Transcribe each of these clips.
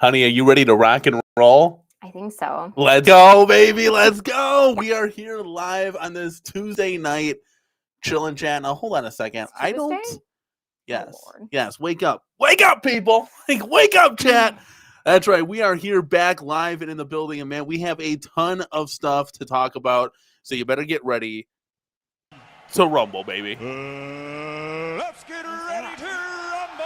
Honey, are you ready to rock and roll? I think so. Let's go, baby. Let's go. We are here live on this Tuesday night. Chillin' chat. Now, hold on a second. Yes. Lord. Yes. Wake up. Wake up, people. Wake up, chat. That's right. We are here back live and in the building. And, man, we have a ton of stuff to talk about. So you better get ready to rumble, baby. Let's get ready to rumble.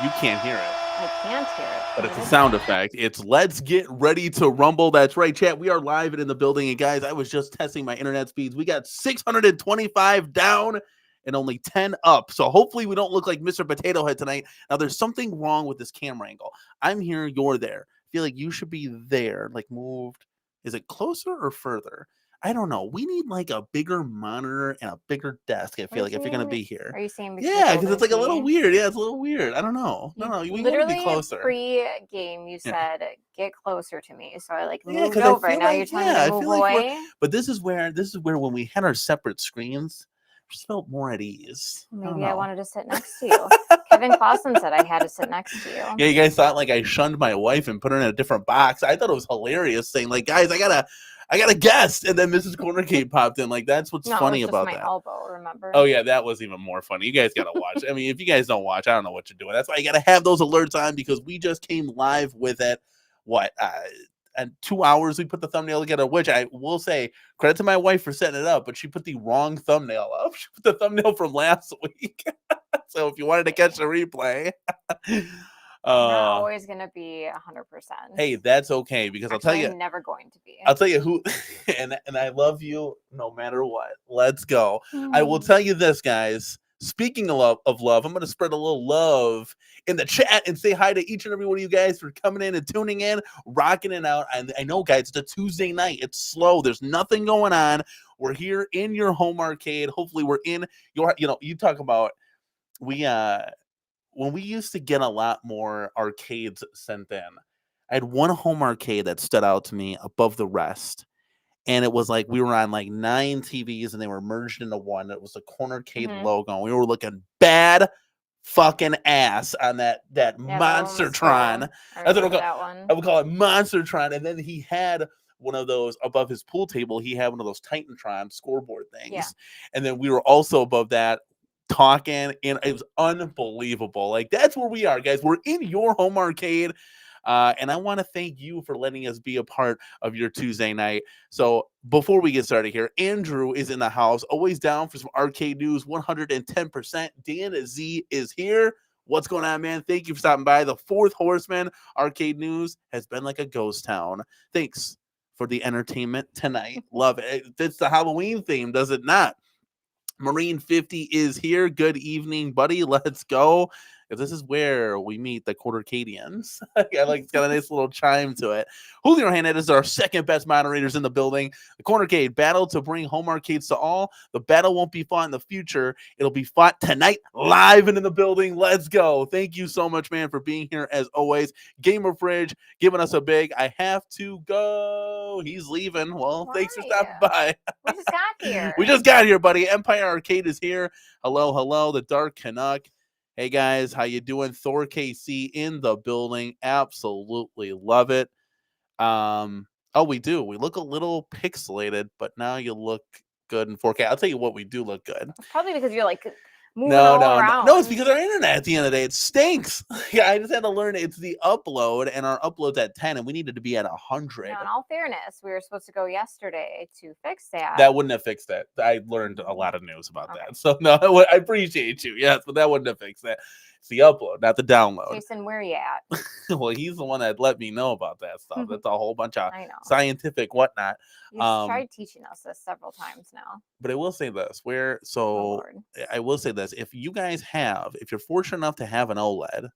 You can't hear it. I can't hear it. But it's a sound effect. It's let's get ready to rumble. That's right, chat. We are live and in the building. And guys, I was just testing my internet speeds. We got 625 down and only 10 up. So hopefully we don't look like Mr. Potato Head tonight. Now there's something wrong with this camera angle. I'm here, you're there. I feel like you should be there, like moved. Is it closer or further? I don't know. We need like a bigger monitor and a bigger desk. I feel like if you're gonna be here. Are you saying? Yeah, because it's like a little weird. Yeah, it's a little weird. I don't know. No, we want to be closer. Pre-game, you said get closer to me, so I moved over. Now you're telling me to move away. But this is where when we had our separate screens, we just felt more at ease. Maybe I wanted to sit next to you. Kevin Clausen said I had to sit next to you. Yeah, you guys thought like I shunned my wife and put her in a different box. I thought it was hilarious, saying like, guys, I got a guest, and then Mrs. CornerCade popped in. Like, that's what's funny about that. My elbow, remember? Oh yeah, that was even more funny. You guys gotta watch. I mean, if you guys don't watch, I don't know what you're doing. That's why you gotta have those alerts on, because we just came live with it. And 2 hours we put the thumbnail together, which I will say credit to my wife for setting it up, but she put the wrong thumbnail up. She put the thumbnail from last week. So if you wanted to catch the replay. Not always gonna be 100%. Hey, that's okay, because I'll tell you, I'm never going to be. I'll tell you who, and I love you no matter what. Let's go. I will tell you this, guys. Speaking of love, I'm going to spread a little love in the chat and say hi to each and every one of you guys for coming in and tuning in, rocking it out. And I know, guys, it's a Tuesday night. It's slow. There's nothing going on. We're here in your home arcade. Hopefully, we're in your. You talk about when we used to get a lot more arcades sent in, I had one home arcade that stood out to me above the rest. And it was like we were on like 9 TVs and they were merged into one. It was the CornerCade logo. And we were looking bad fucking ass on that Monstertron. That's what I would call it, Monstertron. And then he had one of those above his pool table. He had one of those Titantron scoreboard things. Yeah. And then we were also above that talking, and it was unbelievable. Like, that's where we are, guys. We're in your home arcade, and I want to thank you for letting us be a part of your Tuesday night. So before we get started here, Andrew is in the house, always down for some arcade news. 110%. Dan Z is here. What's going on, man? Thank you for stopping by. The Fourth Horseman arcade news has been like a ghost town. Thanks for the entertainment tonight. Love it. It fits the Halloween theme, does it not? Marine 50 is here. Good evening, buddy. Let's go. If this is where we meet the CornerCadians. It's got a nice little chime to it. Julio Hernandez is our second best moderators in the building. The CornerCade battle to bring home arcades to all. The battle won't be fought in the future. It'll be fought tonight, live and in the building. Let's go. Thank you so much, man, for being here as always. Gamer Fridge giving us a big, I have to go. He's leaving. Well, thanks for stopping by. We just got here. We just got here, buddy. Empire Arcade is here. Hello, hello. The Dark Canuck. Hey guys, how you doing? Thor KC in the building. Absolutely love it. We do. We look a little pixelated, but now you look good in 4K. I'll tell you what, we do look good. Probably because you're like moving around. No, it's because our internet at the end of the day, it stinks. Yeah, I just had to learn it's the upload, and our upload's at 10, and we needed to be at 100. Now, in all fairness, we were supposed to go yesterday to fix that. That wouldn't have fixed that. I learned a lot of news about that. So, no, I appreciate you. Yes, but that wouldn't have fixed that. It's the upload, not the download. Jason, where you at? Well, he's the one that let me know about that stuff. That's a whole bunch of scientific whatnot. You've tried teaching us this several times now. But I will say this, I will say this. If you're fortunate enough to have an OLED,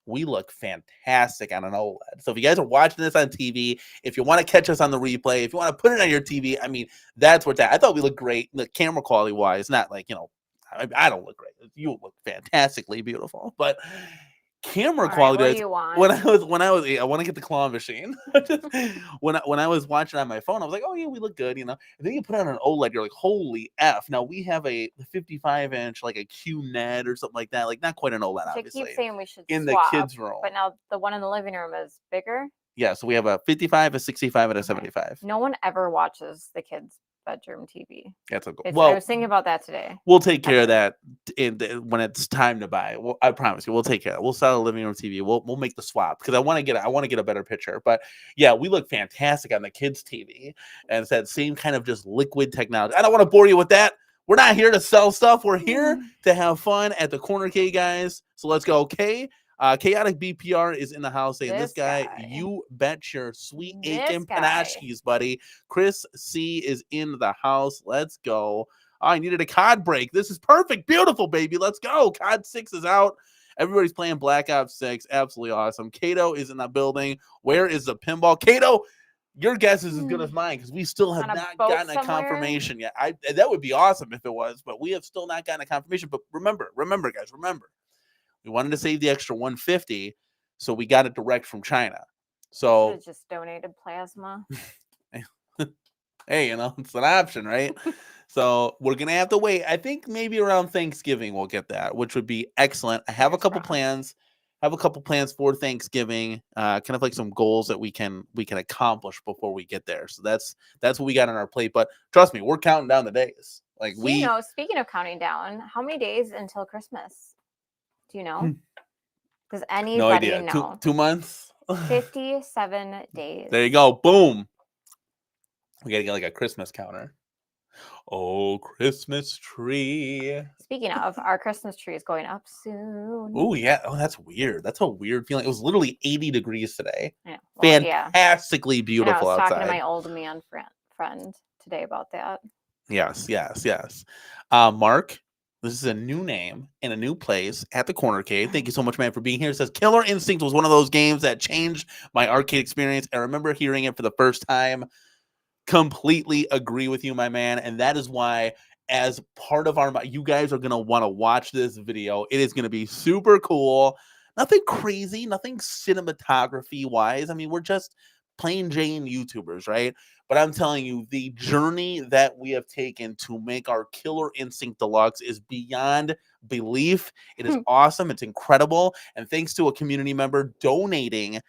we look fantastic on an OLED. So if you guys are watching this on TV, if you want to catch us on the replay, if you want to put it on your TV, I mean, that's what's at. I thought we looked great, the camera quality wise, not like, I don't look great. You look fantastically beautiful, but camera All right, quality. what do you want? I want to get the claw machine. when I was watching on my phone, I was like, oh yeah, we look good, you know. And then you put on an OLED, you're like, holy F. Now we have a 55-inch, like a QNED or something like that, like not quite an OLED, I obviously. keep saying we should in swap, the kids' room. but now the one in the living room is bigger. Yeah, so we have a 55, a 65, and a 75. No one ever watches the kids' bedroom TV. That's a goal. I Well, was thinking about that today. we'll take care of that when it's time to buy. Well, I promise you, we'll take care of it. We'll sell a living room TV. We'll make the swap because I want to get a better picture. But yeah, we look fantastic on the kids' TV, and it's that same kind of just liquid technology. I don't want to bore you with that. We're not here to sell stuff. We're here to have fun at the CornerCade, guys. So let's go. Chaotic BPR is in the house saying, this guy, you bet your sweet Aiken Panashkis, buddy. Chris C is in the house. Let's go. Oh, I needed a COD break. This is perfect. Beautiful, baby. Let's go. COD 6 is out. Everybody's playing Black Ops 6. Absolutely awesome. Kato is in the building. Where is the pinball? Kato, your guess is as good as mine because we still have not gotten a confirmation yet. That would be awesome if it was, but we have still not gotten a confirmation. But remember, guys, remember. We wanted to save the extra $150, so we got it direct from China. So just donated plasma. Hey, you know, it's an option, right? So we're gonna have to wait. I think maybe around Thanksgiving we'll get that, which would be excellent. I have a couple plans. For Thanksgiving, kind of like some goals that we can accomplish before we get there. So that's what we got on our plate. But trust me, we're counting down the days. Like speaking of counting down, how many days until Christmas? Do you know? Does anybody know? 2 months? 57 days. There you go. Boom. We got to get like a Christmas counter. Oh, Christmas tree. Speaking of, our Christmas tree is going up soon. Oh, yeah. Oh, that's weird. That's a weird feeling. It was literally 80 degrees today. Yeah. Well, fantastically beautiful outside. I was talking to my old man friend today about that. Yes. Mark, this is a new name and a new place at the CornerCade. Thank you so much, man, for being here. It says Killer Instinct was one of those games that changed my arcade experience. I remember hearing it for the first time. Completely agree with you, my man. And that is why, as part of you guys are going to want to watch this video. It is going to be super cool. Nothing crazy, nothing cinematography wise. I mean, we're just plain Jane YouTubers, right? But I'm telling you, the journey that we have taken to make our Killer Instinct Deluxe is beyond belief. It is awesome. It's incredible. And thanks to a community member donating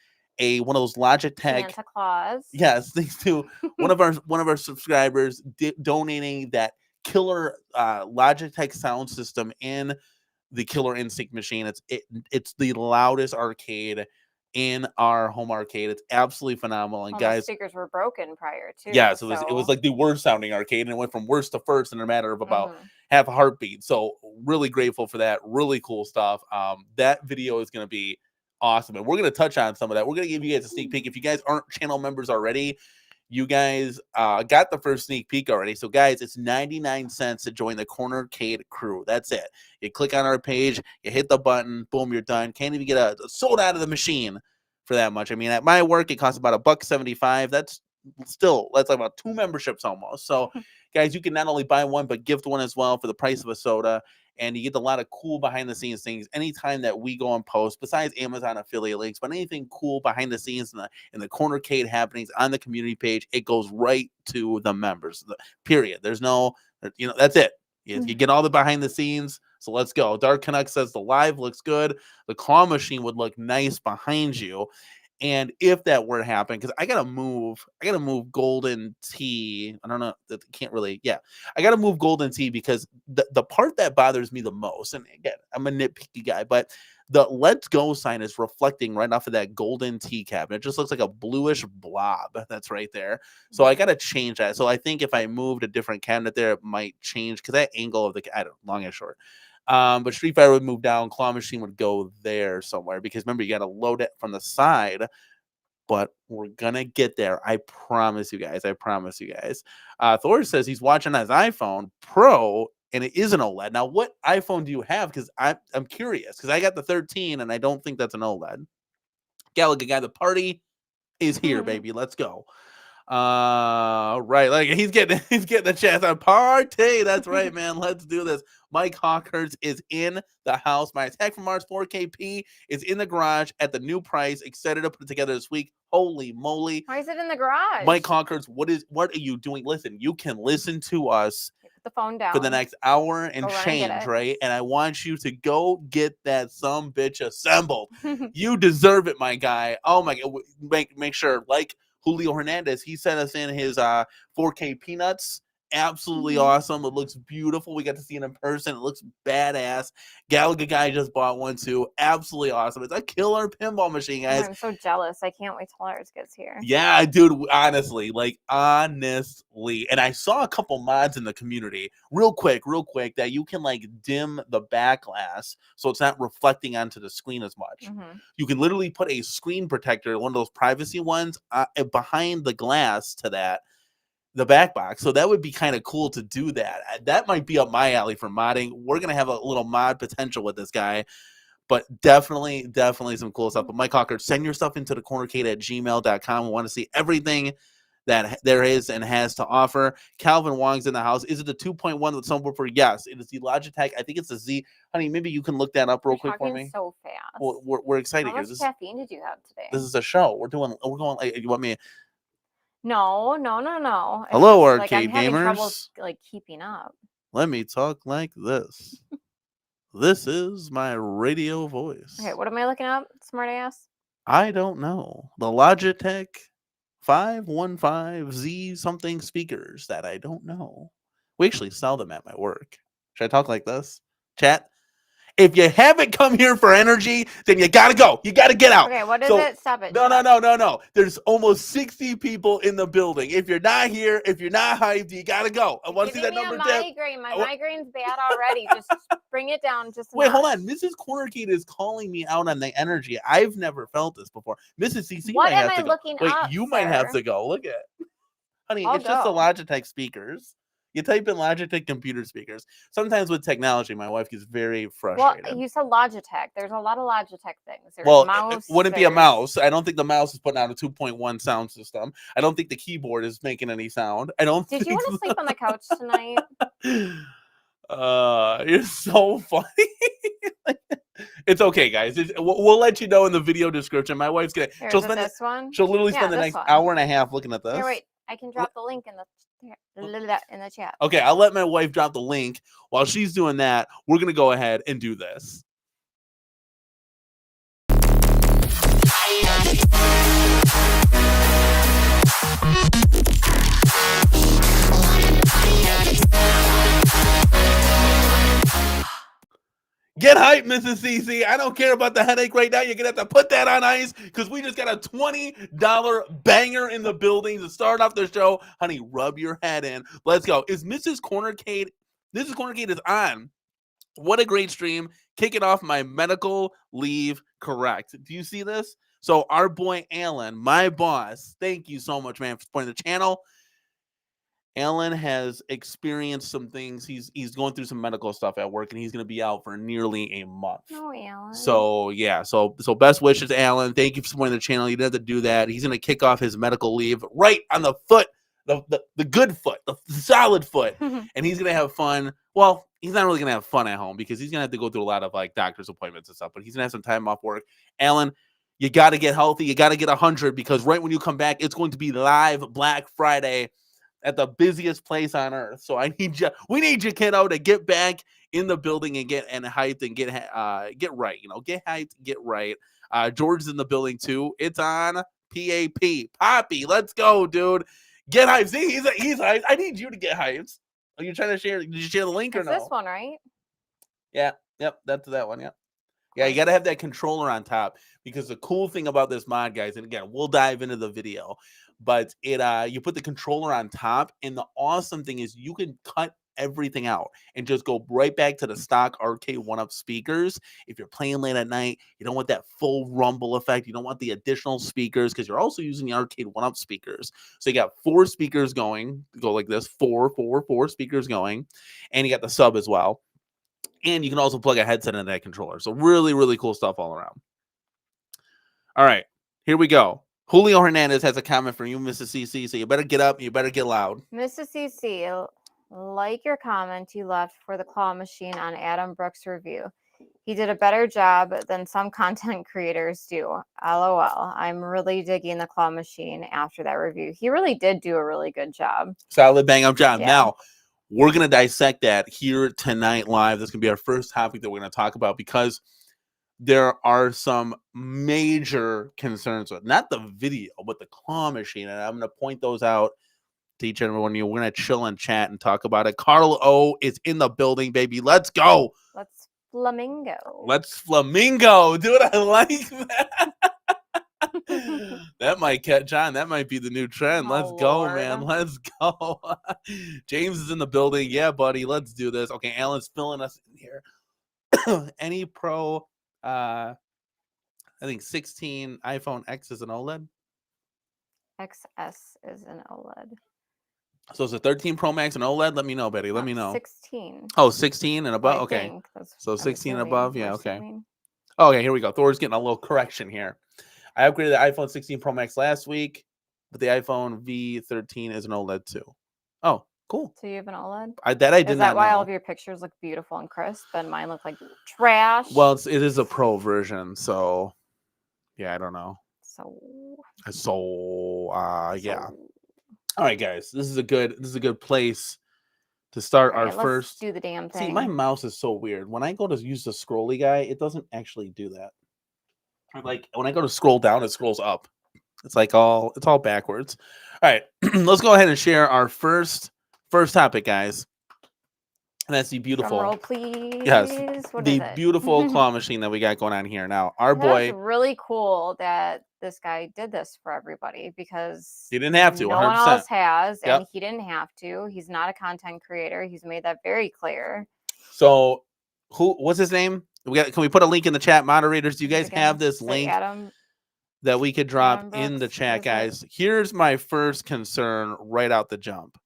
one of those Logitech Santa Claus. Yes, thanks to one of our subscribers donating that killer Logitech sound system in the Killer Instinct machine. It's the loudest arcade in our home arcade. It's absolutely phenomenal. And guys, the speakers were broken prior too. Yeah, so it was like the worst sounding arcade, and it went from worst to first in a matter of about half a heartbeat. So really grateful for that. Really cool stuff. That video is going to be awesome, and we're going to touch on some of that. We're going to give you guys a sneak peek. If you guys aren't channel members already, you guys got the first sneak peek already. So guys, it's 99 cents to join the CornerCade crew. That's it. You click on our page, you hit the button, boom, you're done. Can't even get a soda out of the machine for that much. I mean, at my work, it costs about $1.75. That's like about 2 memberships almost. So guys, you can not only buy one, but gift one as well for the price of a soda. And you get a lot of cool behind the scenes things anytime that we go and post, besides Amazon affiliate links, but anything cool behind the scenes in the CornerCade happenings on the community page, it goes right to the members. Period. There's no, that's it. You get all the behind the scenes. So let's go. Dark Canuck says the live looks good. The claw machine would look nice behind you. And if that were to happen, because I gotta move Golden Tee. I don't know, that can't really. Yeah, I gotta move Golden Tee because the part that bothers me the most, and again, I'm a nitpicky guy, but the Let's Go sign is reflecting right off of that Golden Tee cabinet. It just looks like a bluish blob that's right there. So I gotta change that. So I think if I moved a different cabinet there, it might change because that angle of long and short. But Street Fighter would move down, Claw Machine would go there somewhere because remember, you got to load it from the side. But we're gonna get there. I promise you guys. Thor says he's watching on his iPhone Pro, and it is an OLED. Now, what iPhone do you have? Because I'm curious. Because I got the 13, and I don't think that's an OLED. Gallagher guy, the party is here, baby. Let's go. Right, like he's getting the chance on party. That's right, man. Let's do this. Mike Hawkers is in the house. My Attack from Mars 4KP is in the garage at the new price. Excited to put it together this week. Holy moly. Why is it in the garage? Mike Hawkers, what are you doing? Listen, you can listen to us Put the phone down for the next hour and Go run and get change, it. right? And I want you to go get that bitch assembled. You deserve it, my guy. Oh my God. Make sure, like Julio Hernandez, he sent us in his 4K Peanuts. Absolutely awesome. It looks beautiful. We got to see it in person. It looks badass. Galaga guy just bought one too. Absolutely awesome. It's a killer pinball machine, guys. I'm so jealous. I can't wait till ours gets here. Yeah, dude, honestly. And I saw a couple mods in the community real quick that you can like dim the back glass so it's not reflecting onto the screen as much. You can literally put a screen protector, one of those privacy ones, behind the glass to the back box. So that would be kind of cool to do that. That might be up my alley for modding. We're going to have a little mod potential with this guy. But definitely some cool stuff. But Mike Hawker, send your stuff into the cornercade@gmail.com. We want to see everything that there is and has to offer. Calvin Wong's in the house. Is it the 2.1 with subwoofer? Yes. It is the Logitech. I think it's the Z. Honey, maybe you can look that up real quick for me. So fast. Well, we're excited. How much caffeine did you have today? This is a show. We're going. You want me? No. Hello, just, arcade I'm having gamers. trouble, keeping up. Let me talk like this. This is my radio voice. Okay, what am I looking up, smartass? I don't know. The Logitech 515Z something speakers that I don't know. We actually sell them at my work. Should I talk like this? Chat? If you haven't come here for energy, then you gotta go. You gotta get out. Okay, what is it? Stop it. No. There's almost 60 people in the building. If you're not here, if you're not hyped, you gotta go. I want to see that number down. My migraine's bad already. Just bring it down. Wait, hold on. Mrs. CornerCade is calling me out on the energy. I've never felt this before. Mrs. CC what might have am to I go. looking Wait, up, you sir? might have to go. Look at it. Honey, it's just the Logitech speakers. You type in Logitech computer speakers. Sometimes with technology, my wife gets very frustrated. Well, you said Logitech. There's a lot of Logitech things. There's mouse, it wouldn't be a mouse. I don't think the mouse is putting out a 2.1 sound system. I don't think the keyboard is making any sound. I don't. Did you want to sleep on the couch tonight? You're so funny. It's okay, guys. We'll let you know in the video description. My wife's gonna. She'll literally spend the next hour and a half looking at this. Here, wait. I can drop the link in the chat. Okay, I'll let my wife drop the link. While she's doing that, we're gonna go ahead and do this. Get hyped, Mrs. CC. I don't care about the headache right now. You're going to have to put that on ice because we just got a $20 banger in the building to start off the show. Honey, rub your head in. Let's go. Is Mrs. CornerCade? Mrs. CornerCade is on. What a great stream. Kicking off my medical leave correct. Do you see this? So our boy Alan, my boss, thank you so much, man, for supporting the channel. Alan has experienced some things. He's going through some medical stuff at work, and he's going to be out for nearly a month. Oh, Alan. So yeah, so best wishes, Alan. Thank you for supporting the channel. You didn't have to do that. He's going to kick off his medical leave right on the foot, the good foot, the solid foot, and he's going to have fun. Well, he's not really going to have fun at home because he's going to have to go through a lot of like doctor's appointments and stuff. But he's going to have some time off work. Alan, you got to get healthy. You got to get 100 because right when you come back, it's going to be live Black Friday at the busiest place on earth. So we need you, kiddo, to get back in the building and get hyped and get right. Get hyped, get right. George's in the building too. It's on PAP. Poppy, let's go, dude. Get hyped. See, he's hyped. I need you to get hyped. Are you trying to share? Did you share the link or no? This one, right? Yeah. Yep. That's that one. Yep. Yeah, you got to have that controller on top because the cool thing about this mod, guys, and again, we'll dive into the video, but you put the controller on top, and the awesome thing is you can cut everything out and just go right back to the stock Arcade1up speakers. If you're playing late at night, you don't want that full rumble effect. You don't want the additional speakers because you're also using the Arcade1up speakers. So you got 4 speakers going, go like this, 4 speakers going, and you got the sub as well. And you can also plug a headset into that controller. So really, really cool stuff all around. All right, here we go. Julio Hernandez has a comment for you, Mrs. CC. So you better get up. You better get loud. Mrs. CC, like your comment you left for the claw machine on Adam Brooks' review. He did a better job than some content creators do. LOL. I'm really digging the claw machine after that review. He really did do a really good job. Solid bang up job. Yeah. Now, we're going to dissect that here tonight live. That's going to be our first topic that we're going to talk about because there are some major concerns with not the video, but the claw machine. And I'm going to point those out to each and every one of you. We're going to chill and chat and talk about it. Carl O is in the building, baby. Let's go. Let's flamingo. Let's flamingo. Dude, I like that. That might catch on. That might be the new trend. Let's go, man. Let's go. James is in the building. Yeah, buddy. Let's do this. Okay, Alan's filling us in here. Any Pro, I think 16 iPhone X is an OLED. XS is an OLED. So it's a 13 Pro Max and OLED? Let me know, Betty. Let me know. 16. Oh, 16 and above? I Okay. think that's So I'm 16 and assuming, above? we're Yeah, okay. assuming. Okay, here we go. Thor's getting a little correction here. I upgraded the iPhone 16 Pro Max last week, but the iPhone V13 is an OLED too. Oh, cool. So you have an OLED? I did Is not that why know. all of your pictures look beautiful and crisp and mine look like trash? Well, it is a Pro version, so yeah, I don't know. Yeah. All right, guys, this is a good place to start our let's first. do the damn thing. See, my mouse is so weird. When I go to use the scrolly guy, it doesn't actually do that. Like when I go to scroll down, it scrolls up. It's all backwards. All right, let's go ahead and share our first topic, guys. And that's the beautiful, drum roll, please. Yes, what the is it? beautiful claw machine that we got going on here now. Our boy, That's really cool that this guy did this for everybody because he didn't have to. No 100%. one else has, Yep. and he didn't have to. He's not a content creator. He's made that very clear. So, what's his name? Can we put a link in the chat, moderators? Do you guys have this link that we could drop in the chat, guys? Here's my first concern right out the jump.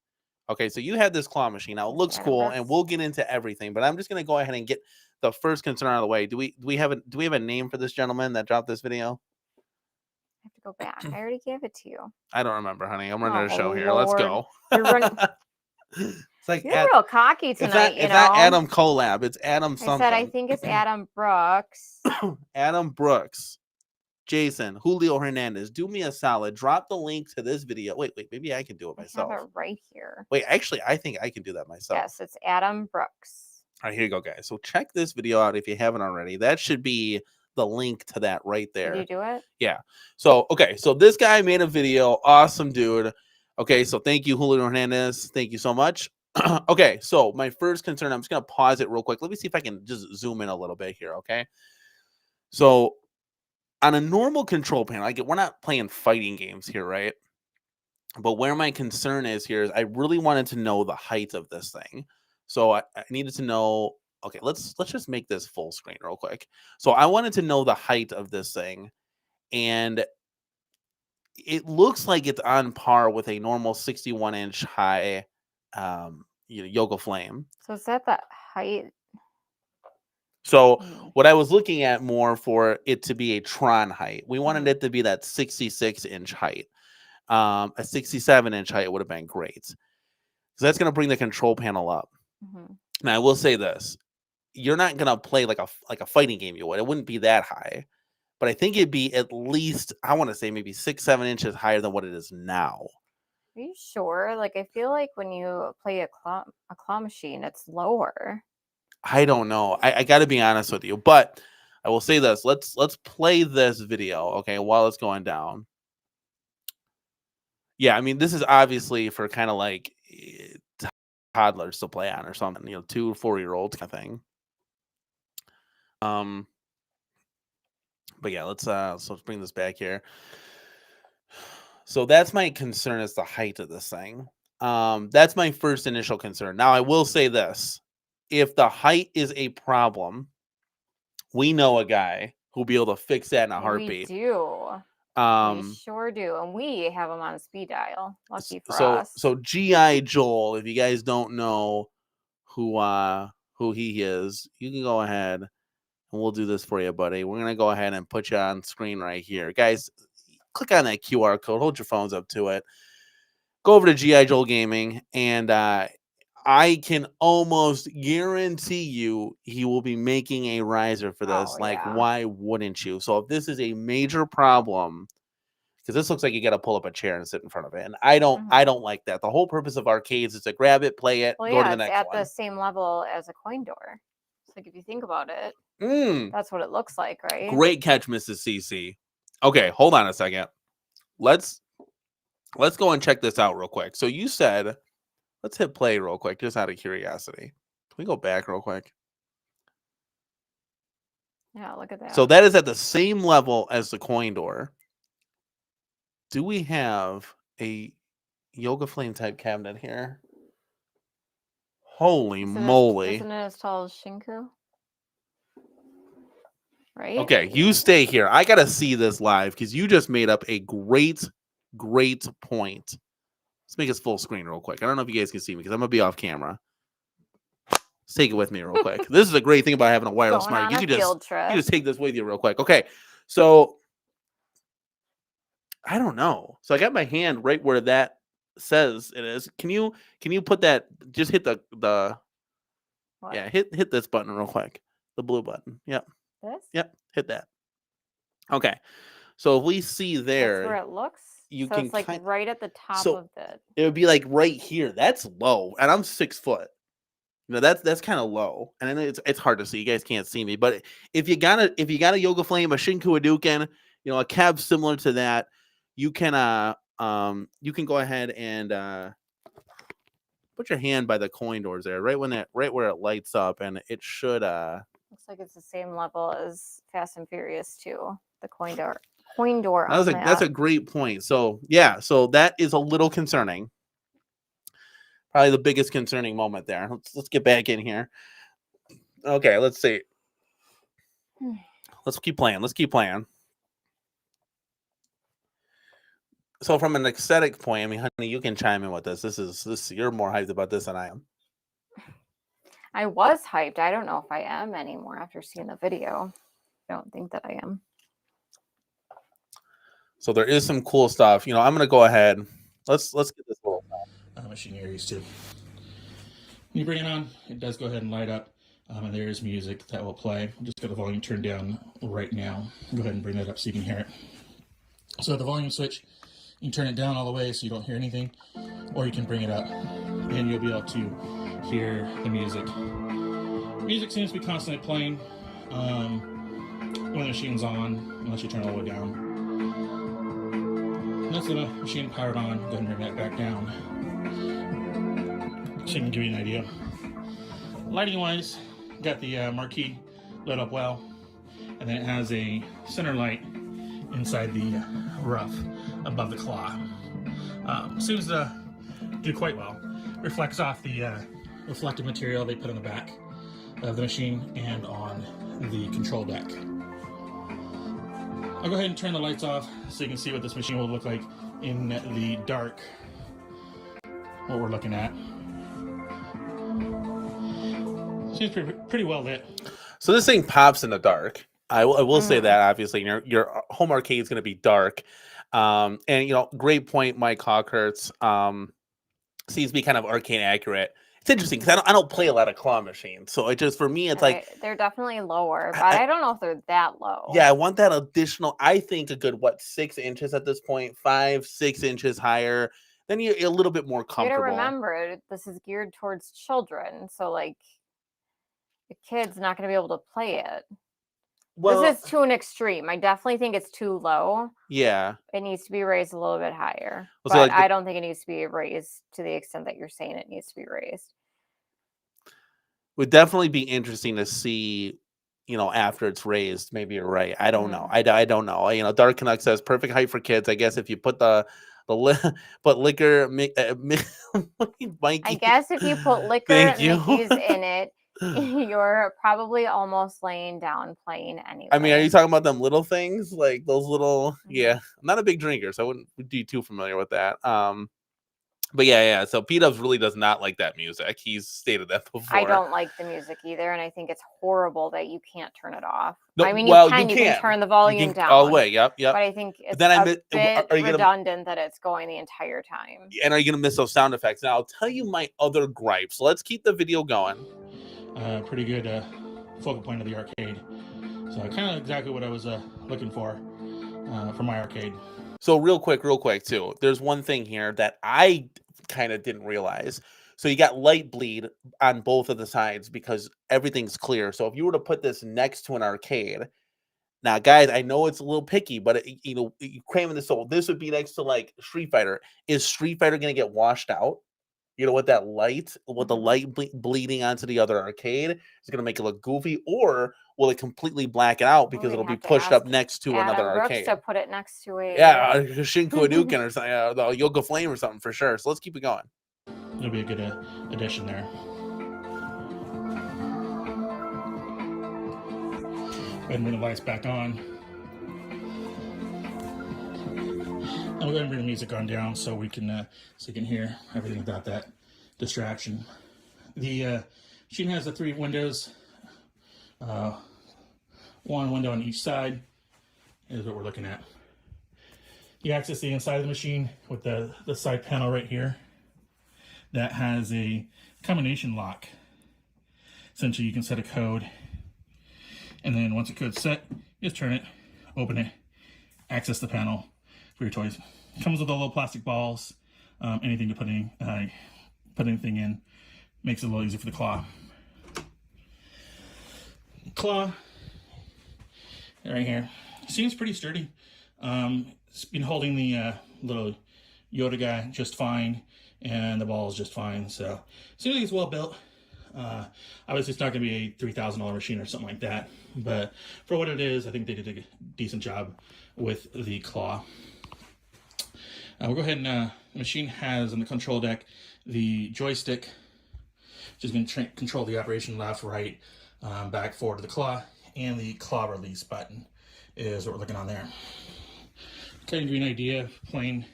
Okay, so you had this claw machine. Now it looks cool, and we'll get into everything. But I'm just gonna go ahead and get the first concern out of the way. Do we have a name for this gentleman that dropped this video? I have to go back. I already gave it to you. I don't remember, honey. I'm running a show here. Lord. Let's go. You're running. It's like You're real cocky tonight. It's not Adam Collab. It's Adam something. I said I think it's Adam Brooks. Adam Brooks. Jason, Julio Hernandez, do me a solid. Drop the link to this video. Wait, maybe I can do it myself. I have it right here. Wait, actually, I think I can do that myself. Yes, it's Adam Brooks. All right, here you go, guys. So check this video out if you haven't already. That should be the link to that right there. Did you do it? Yeah. So, okay. So this guy made a video. Awesome, dude. Okay. So thank you, Julio Hernandez. Thank you so much. Okay. So my first concern, I'm just going to pause it real quick. Let me see if I can just zoom in a little bit here. Okay. So on a normal control panel, we're not playing fighting games here, right? But where my concern is here is I really wanted to know the height of this thing. So I needed to know, okay, let's just make this full screen real quick. So I wanted to know the height of this thing. And it looks like it's on par with a normal 61-inch high Yoga Flame. So is that the height? So what I was looking at more for it to be a Tron height, we wanted it to be that 66-inch height. A 67-inch height would have been great. So that's going to bring the control panel up. Now, I will say this. You're not going to play like a fighting game you would. It wouldn't be that high. But I think it'd be at least, I want to say maybe 6-7 inches higher than what it is now. Are you sure? Like, I feel like when you play a claw machine, it's lower. I don't know. I got to be honest with you. But I will say this. Let's play this video, okay, while it's going down. Yeah, I mean, this is obviously for kind of like toddlers to play on or something, 2 4-year-olds kind of thing. But yeah, let's bring this back here. So that's my concern, is the height of this thing. That's my first initial concern. Now I will say this: if the height is a problem, we know a guy who'll be able to fix that in a heartbeat. We do. We sure do, and we have him on a speed dial. Lucky for us. So GI Joel, if you guys don't know who he is, you can go ahead and we'll do this for you, buddy. We're gonna go ahead and put you on screen right here, guys. click on that QR code, hold your phones up to it, go over to G.I. Joe Gaming, and I can almost guarantee you he will be making a riser for this. Oh, Like, yeah. why wouldn't you? So if this is a major problem, because this looks like you got to pull up a chair and sit in front of it, and I don't like that. The whole purpose of arcades is to grab it, play it, Well, go to yeah, the it's next at one. the same level as a coin door. So, like, if you think about it, that's what it looks like, right? Great catch, Mrs. CC. Okay, hold on a second. Let's go and check this out real quick. So you said, let's hit play real quick, just out of curiosity. Can we go back real quick? Yeah, look at that. So that is at the same level as the coin door. Do we have a Yoga Flame type cabinet here? Holy moly. Isn't it as tall as Shinku? Right? Okay, you stay here. I got to see this live because you just made up a great point. Let's make this full screen real quick. I don't know if you guys can see me because I'm going to be off camera. Let's take it with me real quick. This is a great thing about having a wireless Going smart. on a field trip. You just take this with you real quick. Okay, so I don't know. So I got my hand right where that says it is. Can you put that? Just hit the What? yeah. Hit this button real quick. The blue button. Yep. This? Yep. Hit that. Okay. So if we see there, that's where it looks. You so can it's like right at the top of it. It would be like right here. That's low, and I'm 6 foot. You know, that's kind of low, and I know it's hard to see. You guys can't see me, but if you got a Yoga Flame, a Shinku Hadouken, you know, a cab similar to that, you can go ahead and put your hand by the coin doors there, right where it lights up, and it should looks like it's the same level as Fast and Furious 2, the coin door. That's a great point. So yeah, so that is a little concerning. Probably the biggest concerning moment there. Let's get back in here. Okay, let's see. Let's keep playing. So from an aesthetic point, I mean, honey, you can chime in with this. This you're more hyped about this than I am. I was hyped. I don't know if I am anymore after seeing the video. I don't think that I am. So there is some cool stuff. You know, I'm gonna go ahead. Let's get this little machine you're used to. When you bring it on, it does go ahead and light up, and there is music that will play. Just got the volume turned down right now. Go ahead and bring that up so you can hear it. So the volume switch, you can turn it down all the way so you don't hear anything, or you can bring it up, and you'll be able to hear the music. Music seems to be constantly playing when the machine's on, unless you turn it all the way down. And that's the machine powered on. Go ahead and bring that back down so you can give you an idea. Lighting wise, got the marquee lit up well, and then it has a center light inside the rough above the claw. Seems to do quite well. Reflects off the reflective material they put on the back of the machine and on the control deck. I'll go ahead and turn the lights off so you can see what this machine will look like in the dark, what we're looking at. Seems pretty well lit. So this thing pops in the dark. I will say that, obviously, your home arcade is going to be dark. And, you know, great point, Mike Hawkhurst. Seems to be kind of arcade accurate. It's interesting because I don't play a lot of claw machines. So it just, for me, it's like... They're definitely lower, but I don't know if they're that low. Yeah, I want that additional, I think a good, 6 inches at this point? 5, 6 inches higher. Then you're a little bit more comfortable. You gotta remember, this is geared towards children. So, like, the kid's not going to be able to play it. Well, this is to an extreme. I definitely think it's too low. Yeah. It needs to be raised a little bit higher. Well, but so like I don't think it needs to be raised to the extent that you're saying it needs to be raised. Would definitely be interesting to see, you know, after it's raised. Maybe you're right. I don't know. I don't know. You know, Dark Canuck says perfect height for kids. I guess if you put put liquor, Mikey. I guess if you put liquor and Mickey's in it, you're probably almost laying down playing anyway. I mean, are you talking about them little things, like those little? Yeah, I'm not a big drinker, so I wouldn't be too familiar with that. But But yeah. So P-Dubs really does not like that music. He's stated that before. I don't like the music either, and I think it's horrible that you can't turn it off. No, I mean, well, you can turn the volume down all the way. Yep. but I think it's then a bit are you redundant that it's going the entire time. And are you gonna miss those sound effects? Now I'll tell you my other gripes. Let's keep the video going. Pretty good focal point of the arcade. So kind of exactly what I was looking for my arcade. So real quick too. There's one thing here that I kind of didn't realize. So you got light bleed on both of the sides because everything's clear. So if you were to put this next to an arcade, now guys, I know it's a little picky, but you cramming this soul. This would be next to like Street Fighter. Is Street Fighter gonna get washed out? With that light, with the light bleeding onto the other arcade, is going to make it look goofy, or will it completely black it out because it'll be pushed up next to another arcade? To put it next to a Shinku Hadouken or something, the Yoga Flame or something for sure. So let's keep it going. It'll be a good addition there. Go ahead and bring the lights back on. I'll go ahead and bring the music on down so we can so you can hear everything without that distraction. The machine has the 3 windows, one window on each side is what we're looking at. You access the inside of the machine with the side panel right here that has a combination lock. Essentially, you can set a code, and then once the code's set, you just turn it, open it, access the panel for your toys. It comes with a little plastic balls, anything to put anything in. Makes it a little easier for the claw. Claw, right here, seems pretty sturdy. It's been holding the little Yoda guy just fine, and the ball is just fine. So seems like it's well built. Obviously, it's not going to be a $3,000 machine or something like that, but for what it is, I think they did a decent job with the claw. We'll go ahead and the machine has on the control deck the joystick, which is going to control the operation left, right, back, forward to the claw, and the claw release button is what we're looking on there. Kind of give you an idea of playing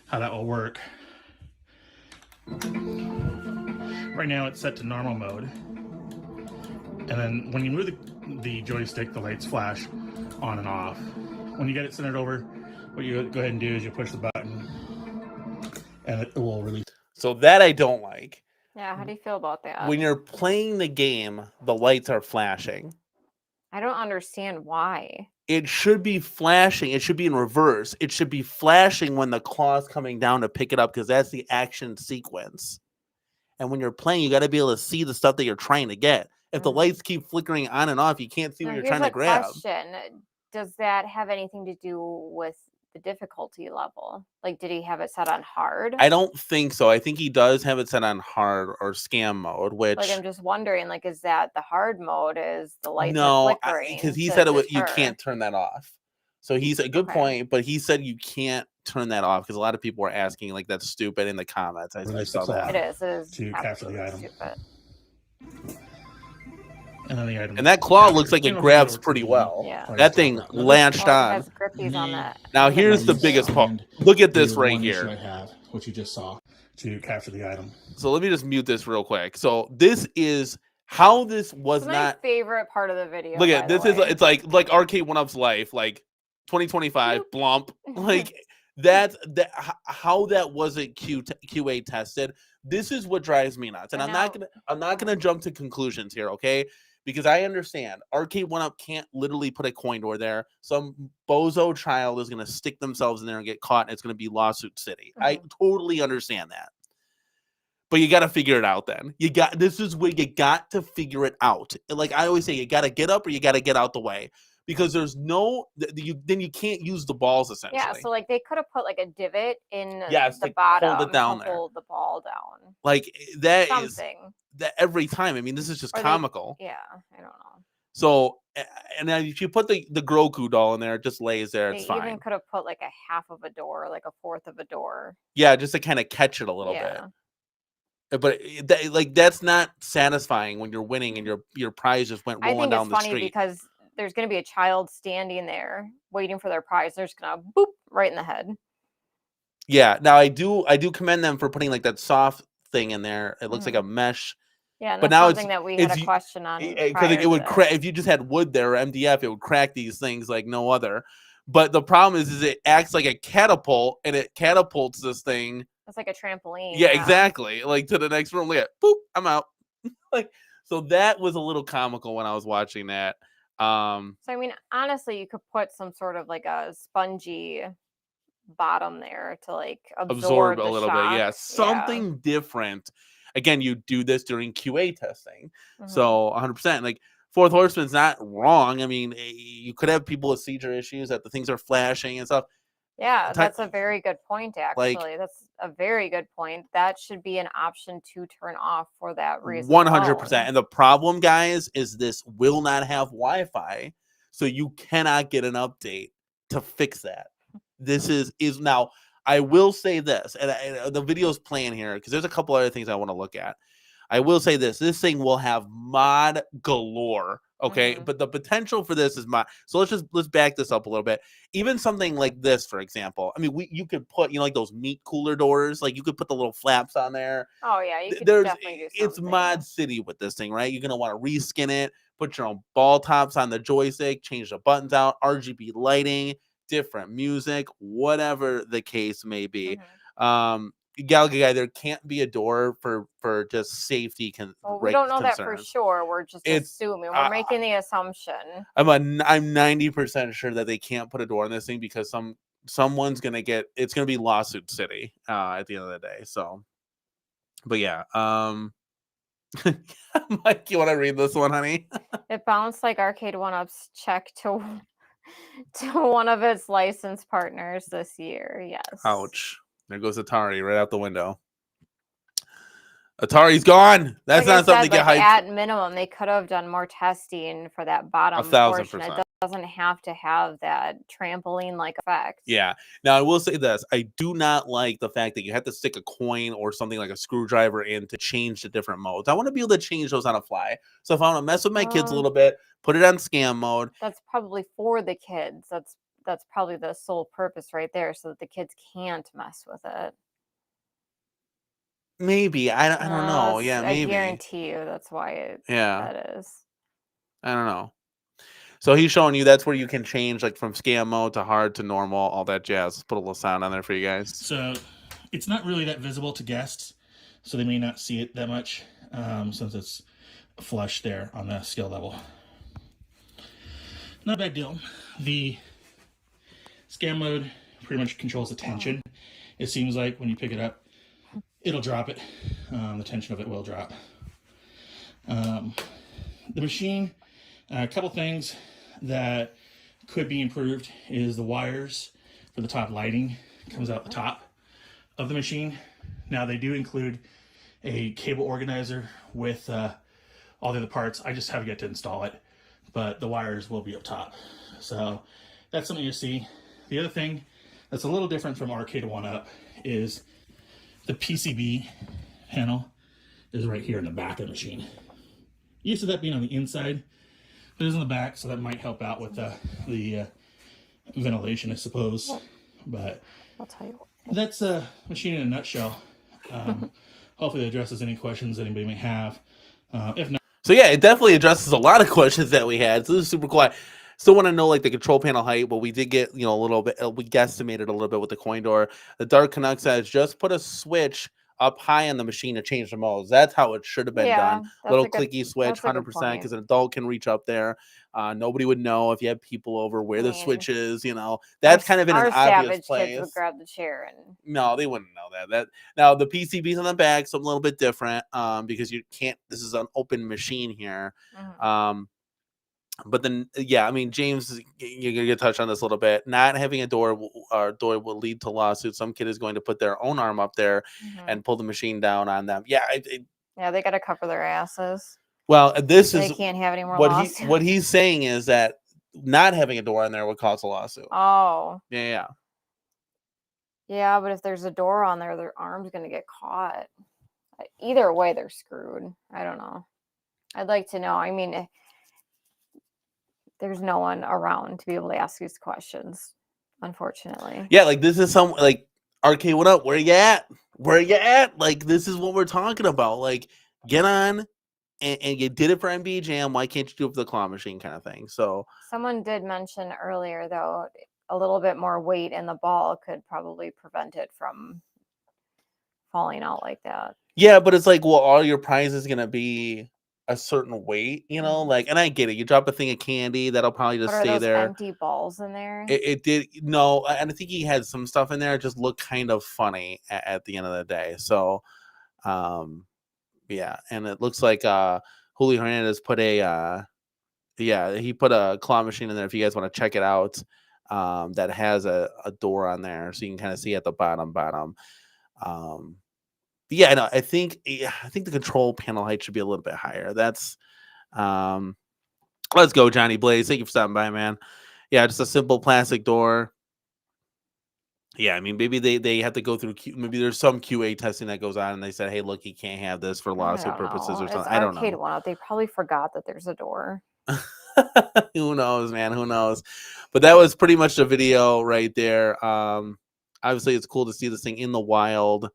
how that will work. Right now it's set to normal mode, and then when you move the joystick, the lights flash on and off. When you get it centered over, what you go ahead and do is you push the button and it will release. So that I don't like. Yeah, how do you feel about that? When you're playing the game, the lights are flashing. I don't understand why. It should be flashing. It should be in reverse. It should be flashing when the claw's coming down to pick it up because that's the action sequence. And when you're playing, you got to be able to see the stuff that you're trying to get. If the lights keep flickering on and off, you can't see what you're trying to grab. Question. Does that have anything to do with the difficulty level? Like, did he have it set on hard? I don't think so. I think he does have it set on hard or scam mode, which... Like, I'm just wondering, like, is that the hard mode? Is the lights are flickering? Because he said you can't turn that off. So he's a good point, but he said you can't turn that off because a lot of people were asking, like, that's stupid in the comments. I saw that. It is to capture the item. Stupid. And then the item. And that claw looks like it grabs pretty well. Yeah. That thing latched on. It has grippies on that. Now here's the biggest part. Look at this right here. I have, which you just saw, to capture the item. So let me just mute this real quick. So this is how this was my not favorite part of the video. Look at this. It's like Arcade1up's life, like 2025 blump. Like that how that wasn't QA tested. This is what drives me nuts. And I'm not gonna jump to conclusions here, okay? Because I understand Arcade1up can't literally put a coin door there. Some bozo child is going to stick themselves in there and get caught, and it's going to be lawsuit city. I totally understand that. But you got to figure it out then. This is where you got to figure it out. Like I always say, you got to get up or you got to get out the way. Because there's then you can't use the balls essentially. Yeah, so like they could have put like a divot in the bottom hold it down to there. hold the ball down. Like that Something. That every time. I mean, this is just comical. I don't know. So, and then if you put the Grogu doll in there, it just lays there. It's fine. They even could have put like a half of a door, like a fourth of a door. Yeah, just to kind of catch it a little bit. But that's not satisfying when you're winning and your prize just went rolling down the street. I think it's funny because there's going to be a child standing there waiting for their prize. They're just going to boop right in the head. Yeah. Now I do commend them for putting like that soft thing in there. It looks like a Mhm. mesh. Yeah, and But that's now something that we had a question on because prior it to would this. crack if you just had wood there or MDF, it would crack these things like no other. But the problem is it acts like a catapult and it catapults this thing. It's like a trampoline. Yeah, exactly. Like to the next room. Look at boop, I'm out. Like so that was a little comical when I was watching that. So I mean, honestly, you could put some sort of like a spongy bottom there to like Absorb absorb a the little bit. Yeah, shocks. something different. Again, you do this during QA testing. Mhm. So 100%. Like Fourth Horseman's not wrong. I mean, you could have people with seizure issues that the things are flashing and stuff. Yeah, Ti- that's a very good point, Like actually. That's a very good point. That should be an option to turn off for that reason 100%. alone. And the problem, guys, is this will not have Wi-Fi, so you cannot get an update to fix that. This is now. I will say this, and the video's playing here because there's a couple other things I want to look at. I will say this: this thing will have mod galore. Okay, Mhm. but the potential for this is mod. So let's back this up a little bit. Even something like this, for example. I mean, you could put like those meat cooler doors. Like you could put the little flaps on there. Oh yeah, you could There's definitely do it's something. mod city with this thing, right? You're gonna want to reskin it, put your own ball tops on the joystick, change the buttons out, RGB lighting, different music, whatever the case may be. Mhm. Galaga guy, there can't be a door for just safety Well, we don't know that for concerns. sure. We're just It's assuming. We're making the assumption. I'm 90% sure that they can't put a door in this thing because someone's gonna get it's gonna be lawsuit city at the end of the day. So, but yeah, Mike, you want to read this one, honey? It bounced like Arcade1up's check to one of its licensed partners this year. Yes. Ouch! There goes Atari right out the window. Atari's gone. That's Like I not something said, to get like hyped. at minimum, they could have done more testing for that bottom 1,000%. portion. It doesn't have to have that trampoline-like effect. Yeah. Now I will say this: I do not like the fact that you have to stick a coin or something like a screwdriver in to change the different modes. I want to be able to change those on a fly. So if I want to mess with my kids a little bit, put it on scam mode. That's probably for the kids. That's probably the sole purpose right there, so that the kids can't mess with it. Maybe I don't know. Yeah, I maybe. guarantee you that's why that is. I don't know. So he's showing you that's where you can change like from scam mode to hard to normal, all that jazz. Put a little sound on there for you guys. So it's not really that visible to guests, so they may not see it that much since it's flush there on the skill level. Not a bad deal. The scam mode pretty much controls the tension. It seems like when you pick it up, it'll drop it. The tension of it will drop. The machine, a couple things that could be improved is the wires for the top lighting comes out the top of the machine. Now they do include a cable organizer with all the other parts. I just haven't yet to install it, but the wires will be up top. So that's something you see. The other thing that's a little different from Arcade1up is the PCB panel is right here in the back of the machine. Used to that being on the inside, but it is in the back, so that might help out with the ventilation, I suppose. But I'll tell you. that's a machine in a nutshell. Hopefully it addresses any questions anybody may have. If not, so yeah, it definitely addresses a lot of questions that we had. So this is super cool. I still want to know like the control panel height, but we did get a little bit. We guesstimated a little bit with the coin door. The Dark Canuck says just put a switch up high on the machine to change the modes. That's how it should have been done. Little clicky switch, 100%, because an adult can reach up there. Nobody would know if you have people over where the switch is. That's kind of in an obvious place. Kids would grab the chair and no, they wouldn't know that. Now the PCB's on the back, so a little bit different because you can't. This is an open machine here. But then, yeah, I mean, James, you're going to touch on this a little bit. Not having a door will lead to lawsuits. Some kid is going to put their own arm up there and pull the machine down on them. Yeah. Yeah, they got to cover their asses. Well, They can't have any more lawsuits. What he's saying is that not having a door on there would cause a lawsuit. Oh. Yeah. Yeah, but if there's a door on there, their arm's going to get caught. Either way, they're screwed. I don't know. I'd like to know. I mean, there's no one around to be able to ask these questions, unfortunately. Yeah, like this is Arcade1up, where you at? Where you at? Like, this is what we're talking about. Like, get on, and you did it for NBA Jam. Why can't you do it for the claw machine kind of thing? So Someone did mention earlier, though, a little bit more weight in the ball could probably prevent it from falling out like that. yeah, but it's like, well, all your prize is gonna be a certain weight, you know? Mhm. Like, and I get it. You drop a thing of candy, that'll probably just But are stay those there. empty balls in there? It did no, and I think he had some stuff in there. It just looked kind of funny at the end of the day. So, yeah, and it looks like Julio Hernandez put a he put a claw machine in there. If you guys want to check it out, that has a door on there, so you can kind of see at the bottom. Yeah, no, I think the control panel height should be a little bit higher. That's let's go, Johnny Blaze. Thank you for stopping by, man. Yeah, just a simple plastic door. Yeah, I mean, maybe they have to go through maybe there's some QA testing that goes on, and they said, hey, look, you can't have this for I lawsuit don't purposes know. or It's something. I don't know. Arcade1up. They probably forgot that there's a door. Who knows, man? Who knows? But that was pretty much the video right there. Obviously, it's cool to see this thing in the wild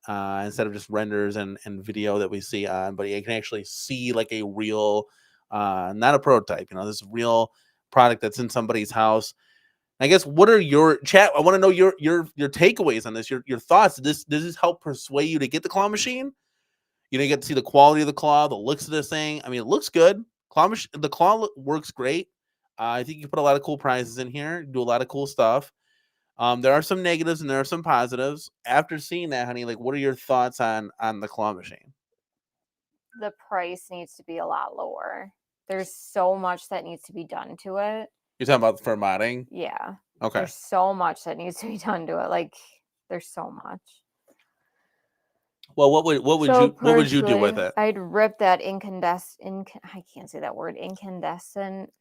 instead of just renders and video that we see on. But you can actually see like a real, not a prototype. You know, this real product that's in somebody's house. I guess what are your chat? I want to know your takeaways on this. Your thoughts. Does this help persuade you to get the claw machine? You know, you get to see the quality of the claw, the looks of this thing. I mean, it looks good. The claw works great. I think you put a lot of cool prizes in here. Do a lot of cool stuff. There are some negatives and there are some positives. After seeing that, honey, like, what are your thoughts on the claw machine? The price needs to be a lot lower. There's so much that needs to be done to it. You're talking about for modding? Yeah. Okay. There's so much that needs to be done to it. Like, there's so much. Well, what would you do with it? I'd rip that I can't say that word, incandescent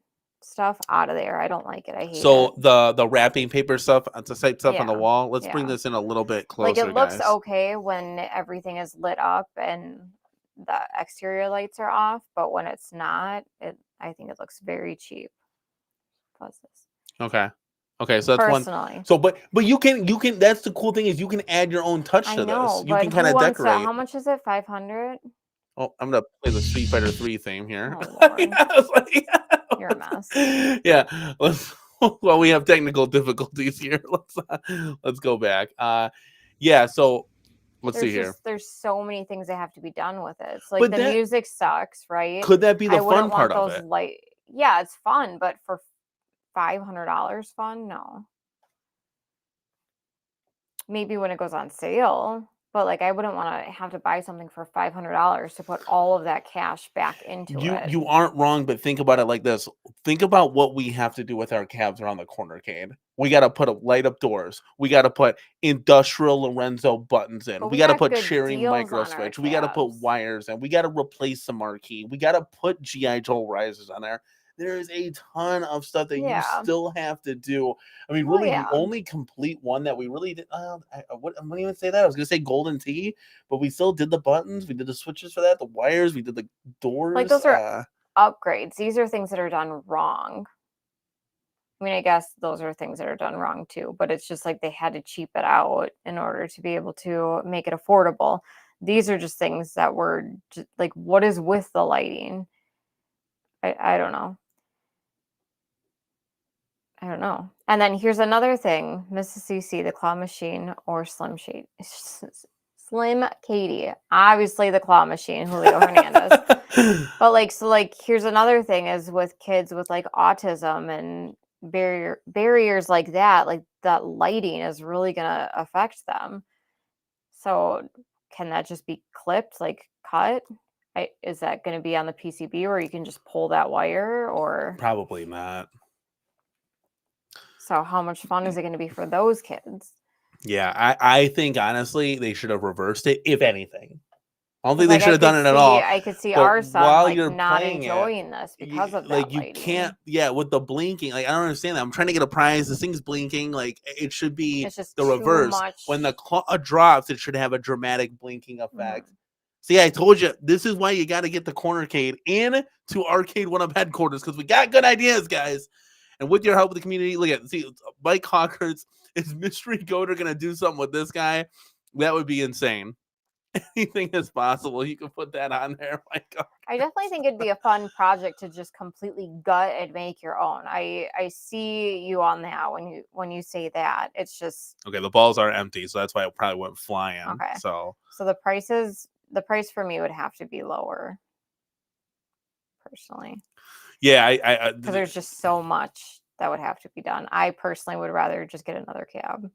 stuff out of there. I don't like it. I hate it. So the wrapping paper stuff, the site stuff on the Yeah, wall. Let's bring yeah. this in a little bit closer. Like, it looks guys. okay when everything is lit up and the exterior lights are off, but when it's not, I think it looks very cheap. What's this? Okay, so that's Personally. one. So, but you can. That's the cool thing is you can add your own touch I to know, this. You but can kind of who wants decorate. that? How much is it? 500? Oh, I'm gonna play the Street Fighter 3 theme here. Oh, Lord. You're a mess. Yeah. Well, we have technical difficulties here. Let's go back. Yeah. So let's see here. There's so many things that have to be done with it. It's But like the music sucks, right? Could that be the I fun wouldn't part want of those it? Yeah, it's fun, but for $500 fun? No. Maybe when it goes on sale, but like I wouldn't want to have to buy something for $500 to put all of that cash back into it. You aren't wrong, but think about it like this. Think about what we have to do with our cabs around the CornerCade. We got to put light up doors. We got to put industrial Lorenzo buttons in. But We we got to got put good sharing deals micro on our switch. We got to put cabs. wires in. We got to replace the marquee. We got to put GI Joe risers on there. There is a ton of stuff that you still have to do. I mean, really, the only complete one that we really did. I wouldn't even say that. I was going to say Golden Tee, but we still did the buttons. We did the switches for that, the wires. We did the doors. Like, those are upgrades. These are things that are done wrong. I mean, I guess those are things that are done wrong too, but it's just like they had to cheap it out in order to be able to make it affordable. These are just things that were just, like, what is with the lighting? I don't know. I don't know. And then here's another thing, Mrs. CC, the claw machine, or Slim Katie. Obviously the claw machine, Julio Hernandez. But here's another thing is with kids with like autism and barriers like that lighting is really gonna affect them. So can that just be clipped, like cut? Is that gonna be on the PCB where you can just pull that wire, or probably not? So how much fun is it going to be for those kids? Yeah, I think honestly they should have reversed it, if anything. I don't think they should have done it at all. I could see our son not enjoying this because of that. Like, you can't, with the blinking. Like, I don't understand that. I'm trying to get a prize. This thing's blinking. Like, it should be the reverse. When the claw drops, it should have a dramatic blinking effect. See, I told you, this is why you got to get the CornerCade in to Arcade1up headquarters, because we got good ideas, guys. And with your help with the community, look at Mike Hawkers is Mystery Goater gonna do something with this guy? That would be insane. Anything is possible. You can put that on there. My God. I definitely think it'd be a fun project to just completely gut and make your own. I see you on that when you say that. It's just Okay, the balls are empty, so that's why it probably went flying. okay. So the price for me would have to be lower, personally. yeah, I because there's just so much that would have to be done. I personally would rather just get another cab.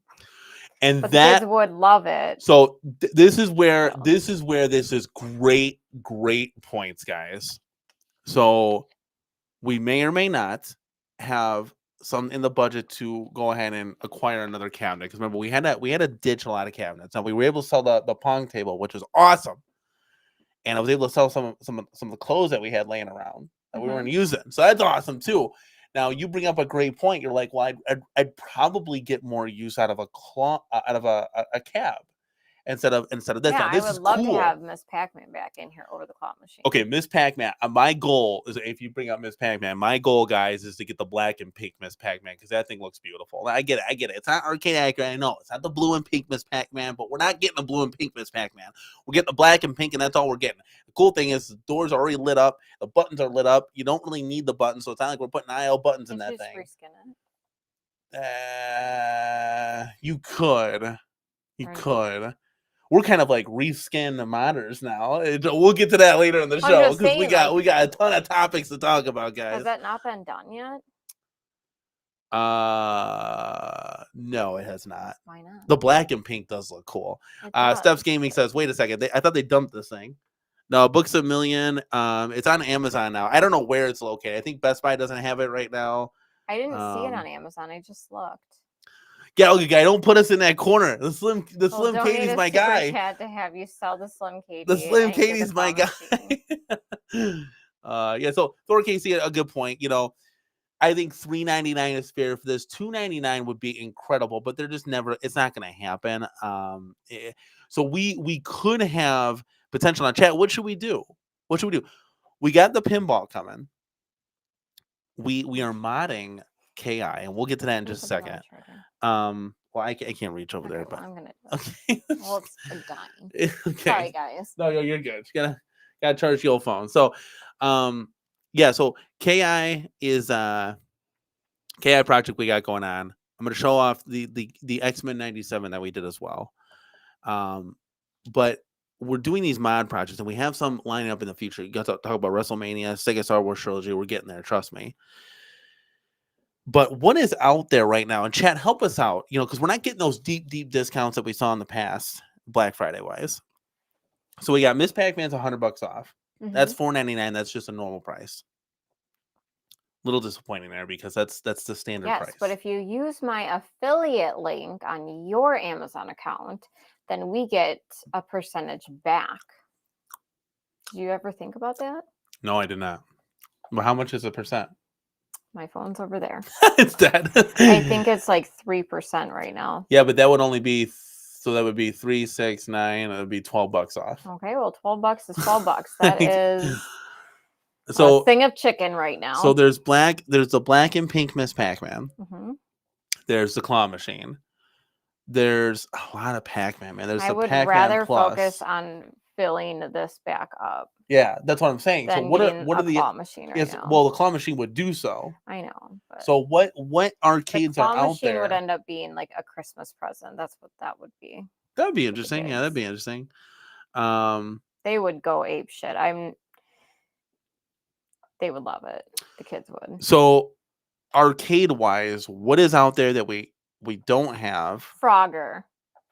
and But that the kids would love it. So this is where this is great points, guys. So we may or may not have some in the budget to go ahead and acquire another cabinet. Because remember, we had to ditch a lot of cabinets. Now we were able to sell the pong table, which was awesome, and I was able to sell some of the clothes that we had laying around that we weren't using. So that's awesome too. Now you bring up a great point. You're like, well, I'd probably get more use out of a cab instead of this. Yeah, now, this I would is love cool. to have Miss Pac-Man back in here over the claw machine. Okay, Miss Pac-Man. My goal is, if you bring up Miss Pac-Man, my goal, guys, is to get the black and pink Miss Pac-Man because that thing looks beautiful. I get it. It's not arcade accurate. I know it's not the blue and pink Miss Pac-Man, but we're not getting the blue and pink Miss Pac-Man. We're getting the black and pink, and that's all we're getting. The cool thing is the doors are already lit up. The buttons are lit up. You don't really need the buttons, so it's not like we're putting IL buttons in that Just thing. reskin it. You could. You could. We're kind of like reskin the modders now. We'll get to that later in the show because we got a ton of topics to talk about, guys. Has that not been done yet? No, it has not. Why not? The black and pink does look cool. Steph's Gaming says, wait a second. I thought they dumped this thing. No, Books a Million. It's on Amazon now. I don't know where it's located. I think Best Buy doesn't have it right now. I didn't see it on Amazon. I just looked. Yeah, okay, guy, don't put us in that corner. The Slim Katie's my guy. Chat to have you sell the Slim Katie. The Slim Katie's my guy. Yeah. So Thor Casey, a good point. You know, I think $3.99 is fair for this. $2.99 would be incredible, but they're just never. It's not going to happen. So we could have potential on chat. What should we do? We got the pinball coming. We are modding KI, and we'll get to that in just a second. Well, I can't reach over there, but I'm gonna. Okay. Well, it's dying. Okay. Sorry, guys. No, you're good. You gotta charge your phone. So, yeah. So KI is KI project we got going on. I'm gonna show off the X-Men 97 that we did as well. But we're doing these mod projects, and we have some lining up in the future. You got to talk about WrestleMania, Sega Star Wars trilogy. We're getting there. Trust me. But what is out there right now? And chat, help us out, because we're not getting those deep discounts that we saw in the past, Black Friday wise. So we got Miss Pac-Man's $100 off. That's $4.99. That's just a normal price. Little disappointing there because that's the standard price. Yes, but if you use my affiliate link on your Amazon account, then we get a percentage back. Did you ever think about that? No, I did not. But how much is the percent? My phone's over there. It's dead. I think it's like 3% right now. Yeah, but that would only be that would be 3, 6, 9. It would be $12 off. Okay, well, $12 is $12. That is a thing of chicken right now. So there's the black and pink Miss Pac-Man. There's the claw machine. There's a lot of Pac-Man, man. There's I the would Pac-Man rather Plus. focus on filling this back up. Yeah, that's what I'm saying. So what are the claw machine right now? Well, the claw machine would do so. I know. But so what arcades are out there? The claw machine would end up being like a Christmas present. That's what that would be. That would be interesting. Yeah, that'd be interesting. They would go ape shit. They would love it. The kids would. So arcade wise, what is out there that we don't have? Frogger.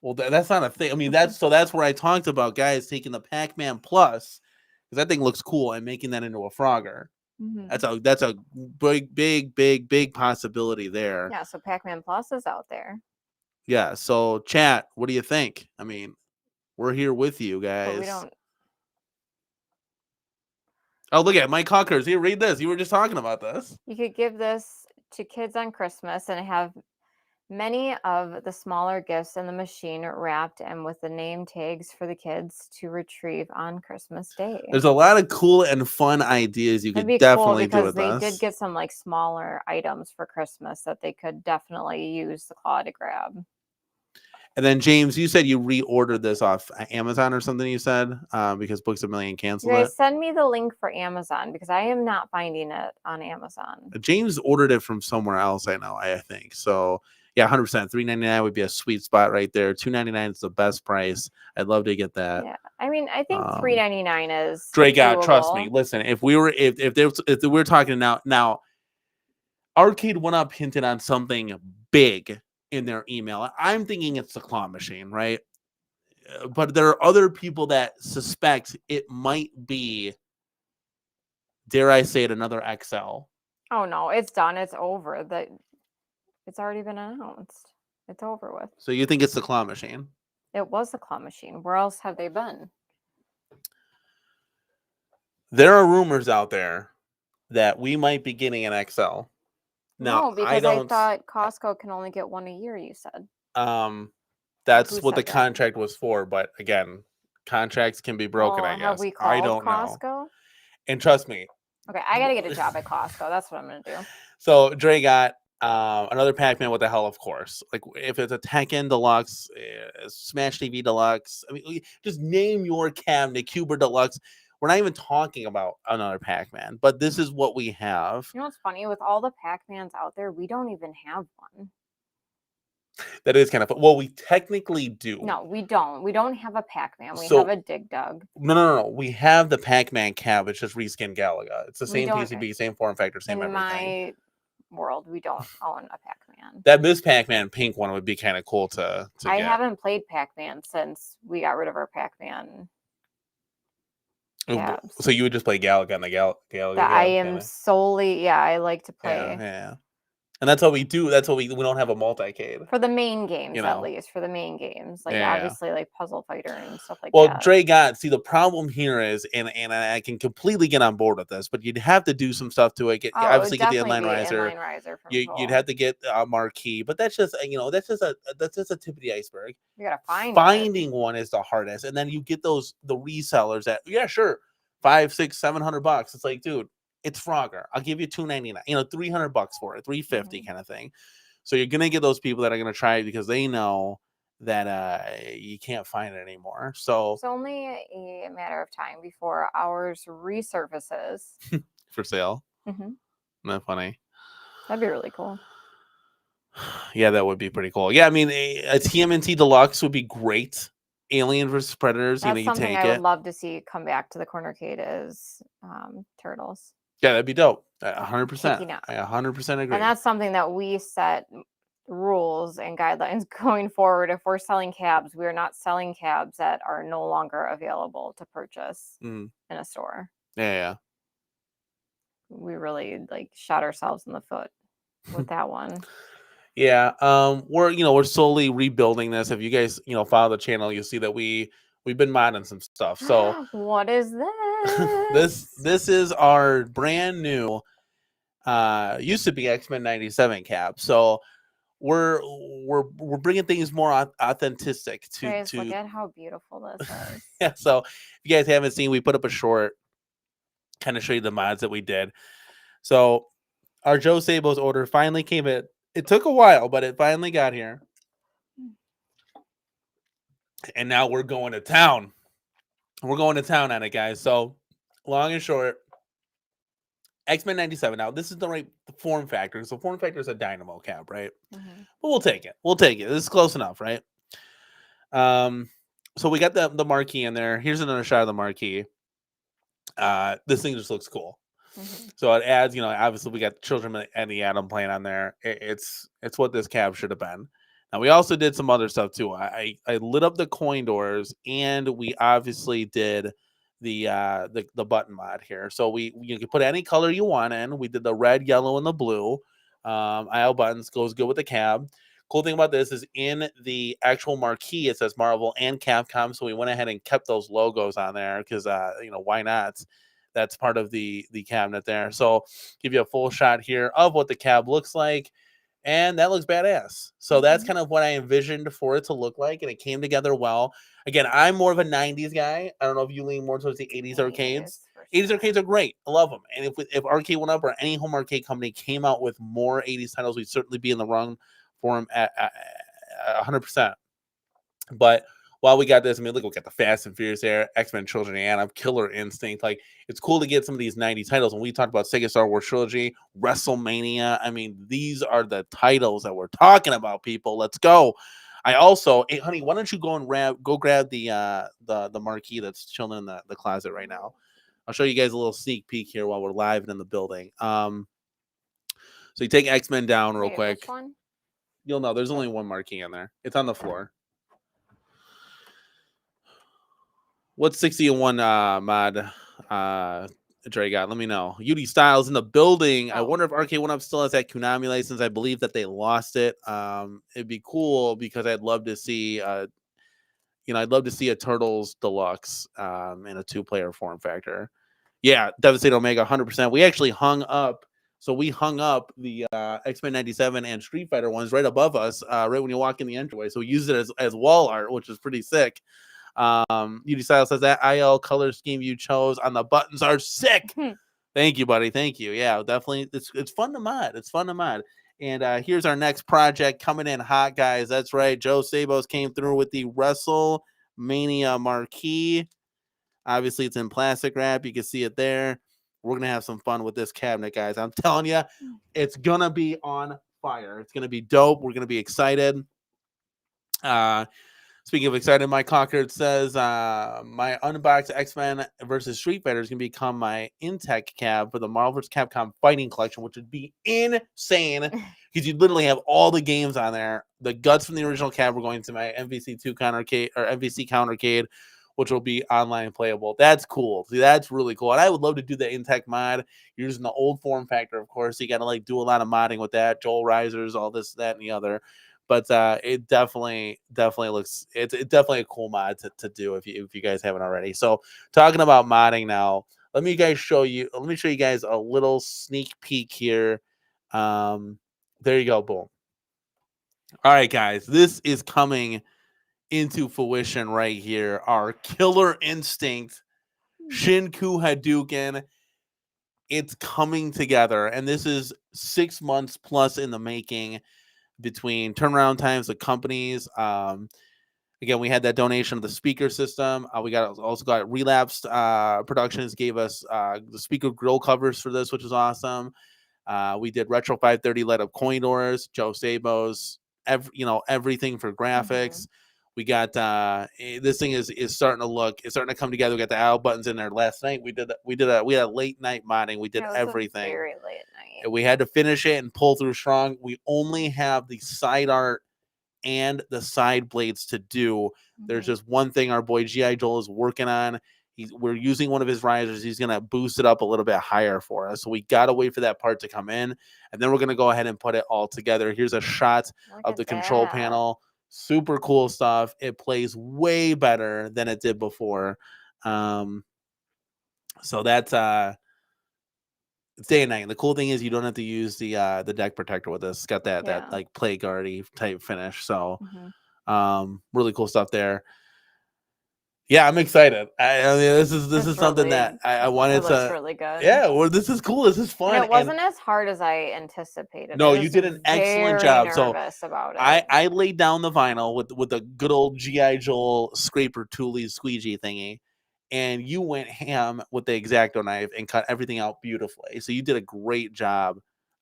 Well, that's not a thing. I mean, that's where I talked about guys taking the Pac-Man Plus, because that thing looks cool, and making that into a Frogger. That's a big possibility there. Yeah, so Pac-Man Plus is out there. Yeah, so chat, what do you think? I mean, we're here with you guys. But we don't. Oh, look at Mike Hawkers. Here, read this. You were just talking about this. You could give this to kids on Christmas and have Many of the smaller gifts in the machine wrapped and with the name tags for the kids to retrieve on Christmas Day. There's a lot of cool and fun ideas you It'd could be cool definitely do because with they this. did get some like smaller items for Christmas that they could definitely use the claw to grab. And then James, you said you reordered this off Amazon or something. You said because Books A Million You canceled it. guys send me the link for Amazon because I am not finding it on Amazon. James ordered it from somewhere else. I know. I think so. Yeah, 100%. $3.99 would be a sweet spot right there. $2.99 is the best price. I'd love to get that. Yeah, I mean, I think $3.99 is Drake out. Trust me. doable. Listen, if we were talking now, Arcade1up hinted on something big in their email. I'm thinking it's the claw machine, right? But there are other people that suspect it might be, dare I say it, another XL. Oh no, it's done. It's over. It's already been announced. It's over with. So you think it's the claw machine? It was the claw machine. Where else have they been? There are rumors out there that we might be getting an XL. Now, No, because I thought Costco can only get one a year, you said. That's Who what the said that? contract was for, but again, contracts can be broken, I guess. Have we I called don't know. Costco? And trust me. Okay, I gotta get a job at Costco. That's what I'm gonna do. So Dre got another Pac-Man. What the hell, of course. Like if it's a Tekken Deluxe, Smash TV Deluxe, I mean, just name your cabinet, Cuber Deluxe. We're not even talking about another Pac-Man, but this is what we have. You know what's funny? With all the Pac-Mans out there, we don't even have one. That is kind of fun. Well, we technically do. No, we don't. We don't have a Pac-Man. We So- have a Dig Dug. No. We have the Pac-Man cab. It's just reskin Galaga. It's the We same don't- PCB, same form factor, same In everything. my world, we don't own a Pac-Man. That Miss Pac-Man pink one would be kind of cool to I get. haven't played Pac-Man since we got rid of our Pac-Man. cabs. So you would just play Galaga on the Galaga. That I Galaga am kinda? solely, I like to play Yeah. And that's what we do. That's what we don't have a multicade. for the main games, You at know. least for the main games, like Yeah. obviously like Puzzle Fighter and stuff like Well, that. Dre see the problem here is, and I can completely get on board with this, but you'd have to do some stuff to it. Oh, it would Obviously get the definitely inline be riser. inline riser from You'd Flaw. have to get a marquee, but that's just that's just a tip of the iceberg. You gotta find it. Finding one is the hardest, and then you get the resellers that sure, $500, $600, $700. It's like, dude, it's Frogger. I'll give you $299, $300 for it, $350 kind of thing. So you're gonna get those people that are gonna try it because they know that you can't find it anymore. So It's only a matter of time before ours resurfaces. for sale. hmm Isn't that funny? That'd be really cool. Yeah, that would be pretty cool. Yeah, I mean, a TMNT Deluxe would be great. Alien versus Predators, That's you something take I it. would love to see come back to the CornerCade is turtles. Yeah, that'd be dope. 100%. Kicking out. I 100% agree. And that's something that we set rules and guidelines going forward. If we're selling cabs, we are not selling cabs that are no longer available to purchase in a store. Yeah. We really shot ourselves in the foot with that one. Yeah. We're slowly rebuilding this. If you guys, follow the channel, you'll see that we've been modding some stuff. So what is this? this is our brand new used to be X-Men 97 cab. So we're bringing things more authentic Guys, look at how beautiful this is. Yeah. So if you guys haven't seen, we put up a short kind of show you the mods that we did. So our Joe Sabo's order finally came in. It took a while, but it finally got here. And now we're going to town. We're going to town on it, guys. So long and short, X-Men 97. Now, this is the right form factor. So form factor is a dynamo cab, right? But we'll take it. This is close enough, right? So we got the marquee in there. Here's another shot of the marquee. This thing just looks cool. So it adds, obviously we got Children and the Atom playing on there. It's what this cab should have been. Now we also did some other stuff too. I lit up the coin doors, and we obviously did the button mod here. So you can put any color you want in. We did the red, yellow, and the blue. IO buttons goes good with the cab. Cool thing about this is in the actual marquee it says Marvel and Capcom. So we went ahead and kept those logos on there because why not? That's part of the cabinet there. So give you a full shot here of what the cab looks like. and that looks badass. So that's kind of what I envisioned for it to look like, and it came together well. Again, I'm more of a 90s guy. I don't know if you lean more towards the 80s arcades. 80s arcades are great. I love them. And if Arcade1up or any home arcade company came out with more 80s titles, we'd certainly be in the run for them at 100%. But while we got this, I mean, look, we got the Fast and Furious there, X-Men Children of Adam, Killer Instinct. Like, it's cool to get some of these 90 titles. When we talked about Sega Star Wars Trilogy, WrestleMania, I mean, these are the titles that we're talking about, people. Let's go. I also, hey, honey, why don't you go and grab the marquee that's chilling in the closet right now. I'll show you guys a little sneak peek here while we're live and in the building. So you take X-Men down real quick. Which one? You'll know there's only one marquee in there. It's on the floor. What's 60-1 mod Dre got? Let me know. UD Styles in the building. I wonder if Arcade1up still has that Konami license. I believe that they lost it. It'd be cool because I'd love to see I'd love to see a Turtles Deluxe in a 2-player form factor. Yeah, Devastator Omega 100%. We actually hung up the X-Men 97 and Street Fighter ones right above us, right when you walk in the entryway. So we used it as wall art, which is pretty sick. UD Style says that IL color scheme you chose on the buttons are sick. Thank you, buddy. Thank you. Yeah, definitely. It's fun to mod. It's fun to mod. And here's our next project coming in hot, guys. That's right. Joe Sabos came through with the WrestleMania marquee. Obviously, it's in plastic wrap. You can see it there. We're going to have some fun with this cabinet, guys. I'm telling you, it's going to be on fire. It's going to be dope. We're going to be excited. Speaking of excited, Mike Cockert says, my unboxed X-Men versus Street Fighter is going to become my Intech cab for the Marvel vs. Capcom Fighting Collection, which would be insane because you literally have all the games on there. The guts from the original cab are going to my MVC2 CornerCade or MVC CornerCade, which will be online playable. That's cool. See, that's really cool. And I would love to do the Intech mod. You're using the old form factor, of course. So you got to do a lot of modding with that. Joel Risers, all this, that, and the other. But it definitely looks, it's definitely a cool mod to do if you guys haven't already. So talking about modding now, let me show you guys a little sneak peek here. There you go. Boom. All right, guys, this is coming into fruition right here. Our Killer Instinct Shinku Hadouken. It's coming together, and this is 6 months plus in the making. Between turnaround times of companies. Again, we had that donation of the speaker system. We also got Relapsed Productions gave us the speaker grill covers for this, which is awesome. We did Retro 530 LED up coin doors, Joe Sabos, everything for graphics. We got this thing is starting to come together. We got the owl buttons in there. Last night we had a late night modding. We did everything. Very late night. We had to finish it and pull through strong. We only have the side art and the side blades to do. There's just one thing our boy G.I. Joel is working on. We're using one of his risers. He's going to boost it up a little bit higher for us. So we got to wait for that part to come in. And then we're going to go ahead and put it all together. Here's a shot of the control panel. Super cool stuff. It plays way better than it did before. So that's it's day and night. And the cool thing is you don't have to use the deck protector with this. It's got that like play guardy type finish. So really cool stuff there. Yeah, I'm excited. I mean, this is something that I wanted to. Looks really good. Yeah, well, this is cool. This is fun. And it wasn't as hard as I anticipated. No, you did an excellent job. Nervous about it. I laid down the vinyl with a good old G.I. Joel scraper Thule squeegee thingy. And you went ham with the X-Acto knife and cut everything out beautifully. So you did a great job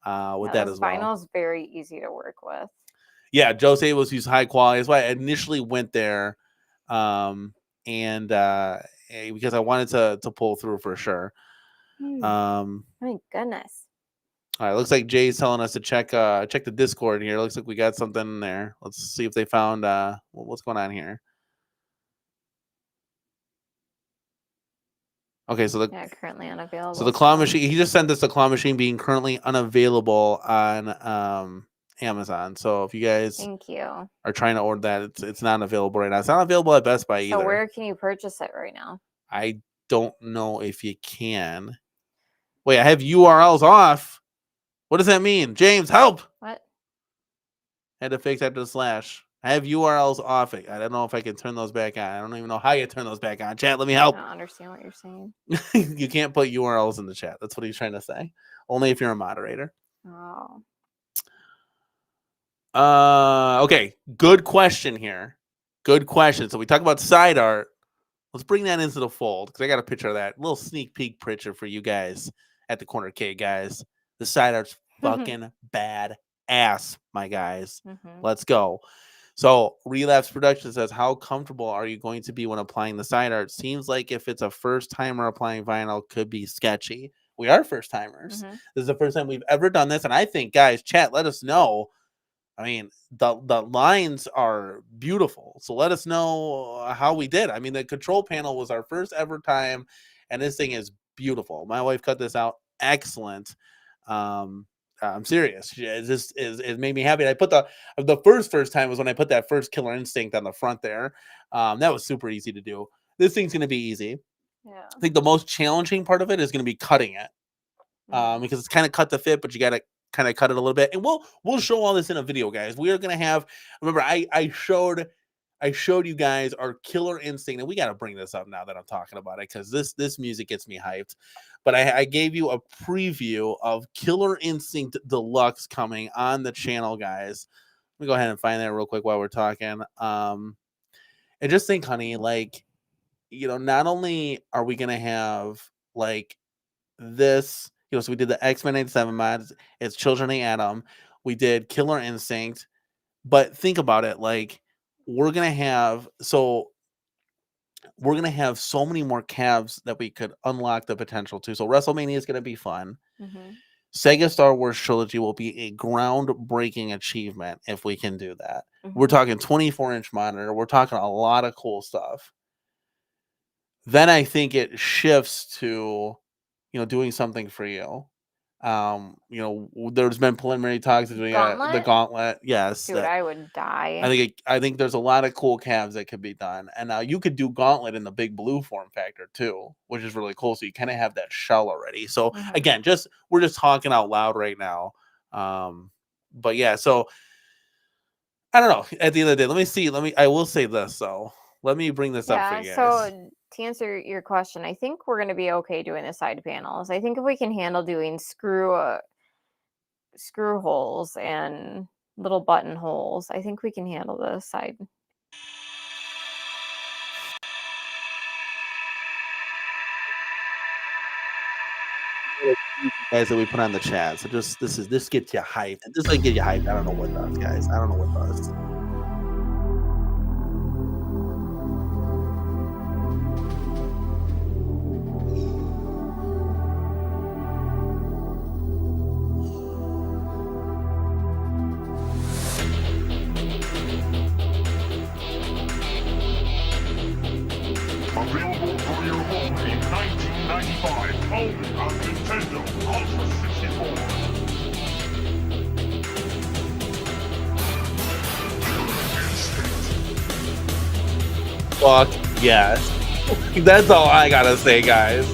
with that as well. Vinyl's very easy to work with. Yeah, Joe Sabos used high quality. That's why I initially went there, and because I wanted to pull through for sure. My goodness. All right, looks like Jay's telling us to check the Discord here. Looks like we got something in there. Let's see if they found what's going on here. Okay, so currently unavailable. So the claw machine, he just sent us the claw machine being currently unavailable on Amazon. So if you guys are trying to order that, it's not available right now. It's not available at Best Buy either. So where can you purchase it right now? I don't know if you can. Wait, I have URLs off. What does that mean? James, help. What? Had to fix after the slash. I have URLs off it. I don't know if I can turn those back on. I don't even know how you turn those back on. Chat, let me I help. don't understand what you're saying. You can't put URLs in the chat. That's what he's trying to say. Only if you're a moderator. Oh. Okay. Good question here. Good question. So we talk about side art. Let's bring that into the fold because I got a picture of that. Little sneak peek picture for you guys at the CornerCade, guys. The side art's fucking bad ass, my guys. Let's go. So Relapse Production says, how comfortable are you going to be when applying the side art? Seems like if it's a first timer applying vinyl could be sketchy. We are first timers. This is the first time we've ever done this. And I think, guys, chat, let us know. I mean, the lines are beautiful. So let us know how we did. I mean, the control panel was our first ever time, and this thing is beautiful. My wife cut this out. Excellent. I'm serious. It made me happy. I put the first time was when I put that first Killer Instinct on the front there. That was super easy to do. This thing's going to be easy. Yeah. I think the most challenging part of it is going to be cutting it. Because it's kind of cut to fit, but you got to kind of cut it a little bit. And we'll show all this in a video, guys. We are going to have, remember, I showed you guys our Killer Instinct, and we got to bring this up now that I'm talking about it because this music gets me hyped. But I gave you a preview of Killer Instinct Deluxe coming on the channel, guys. Let me go ahead and find that real quick while we're talking. And just think, honey, like, not only are we going to have like this, so we did the X-Men 87 mods. It's Children of the Atom. We did Killer Instinct. But think about it. Like, we're going to have so many more calves that we could unlock the potential to. So WrestleMania is going to be fun. Sega Star Wars Trilogy will be a groundbreaking achievement if we can do that. We're talking 24-inch monitor. We're talking a lot of cool stuff. Then I think it shifts to doing something for you. There's been preliminary talks of doing the Gauntlet. Yes, dude, I would die. I think there's a lot of cool calves that could be done, and now you could do Gauntlet in the big blue form factor too, which is really cool. So you kind of have that shell already. So again, we're just talking out loud right now. But yeah, so I don't know. At the end of the day, I will say this though. Let me bring this up for you guys. So to answer your question, I think we're going to be okay doing the side panels. I think if we can handle doing screw holes and little button holes, I think we can handle the side. Guys that we put on the chat. So this gets you hyped. This will get you hyped. I don't know what does, guys. I don't know what does. Available for your home in 1995, only on Nintendo Ultra 64. Fuck yes. That's all I gotta say, guys.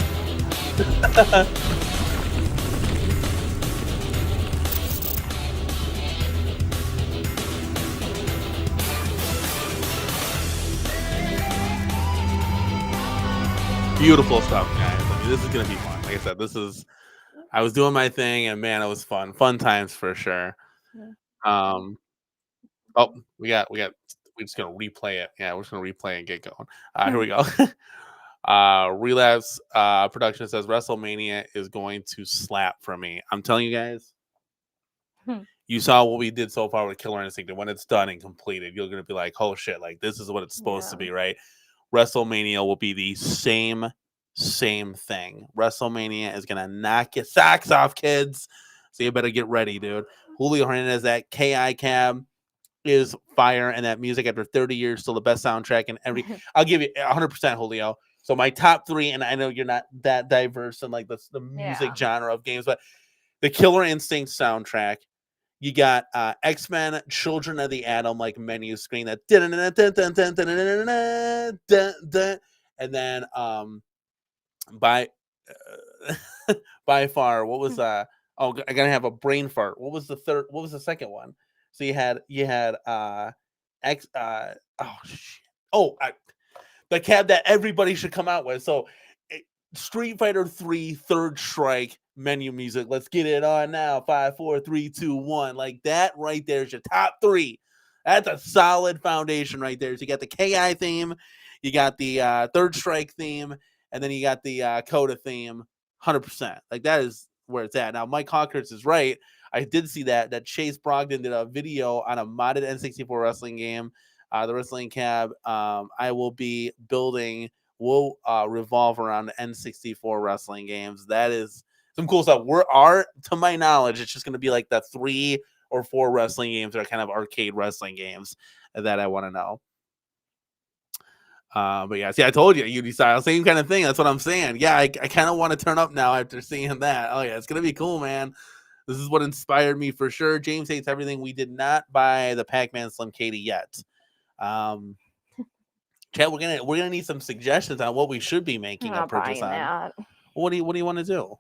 Beautiful stuff, guys. I mean, this is gonna be fun. Like I said, I was doing my thing, and man, it was fun. Fun times for sure. Oh, we're just gonna replay it. Yeah, we're just gonna replay and get going. Here we go. Relapse Production says WrestleMania is going to slap for me. I'm telling you guys. You saw what we did so far with Killer Instinct, and when it's done and completed, you're gonna be like, "Oh shit! Like this is what it's supposed to be, right?" WrestleMania will be the same thing. WrestleMania is gonna knock your socks off, kids. So you better get ready, dude. Julio Hernandez, that KI cab is fire, and that music after 30 years still the best soundtrack. And I'll give you 100%, Julio. So my top 3, and I know you're not that diverse in like the music genre of games, but the Killer Instinct soundtrack. You got X-Men Children of the Atom like menu screen that and then by far, what was I gotta have a brain fart. What was the second one? So you had X the cab that everybody should come out with. So Street Fighter 3 Third Strike menu music. Let's get it on now. 5, 4, 3, 2, 1. Like that right there is your top 3. That's a solid foundation right there. So you got the KI theme, you got the Third Strike theme, and then you got the Coda theme. 100%. Like that is where it's at. Now Mike Hawkins is right. I did see that Chase Brogdon did a video on a modded N64 wrestling game, the Wrestling Cab. I will be building will revolve around the N64 wrestling games. That is some cool stuff. To my knowledge, it's just going to be like the 3 or 4 wrestling games that are kind of arcade wrestling games that I want to know. But yeah, see, I told you, UD style, same kind of thing. That's what I'm saying. Yeah, I kind of want to turn up now after seeing that. Oh yeah, it's gonna be cool, man. This is what inspired me for sure. James hates everything. We did not buy the Pac-Man Slim Katie yet. Chad, we're gonna need some suggestions on what we should be making a purchase on. That. What do you want to do?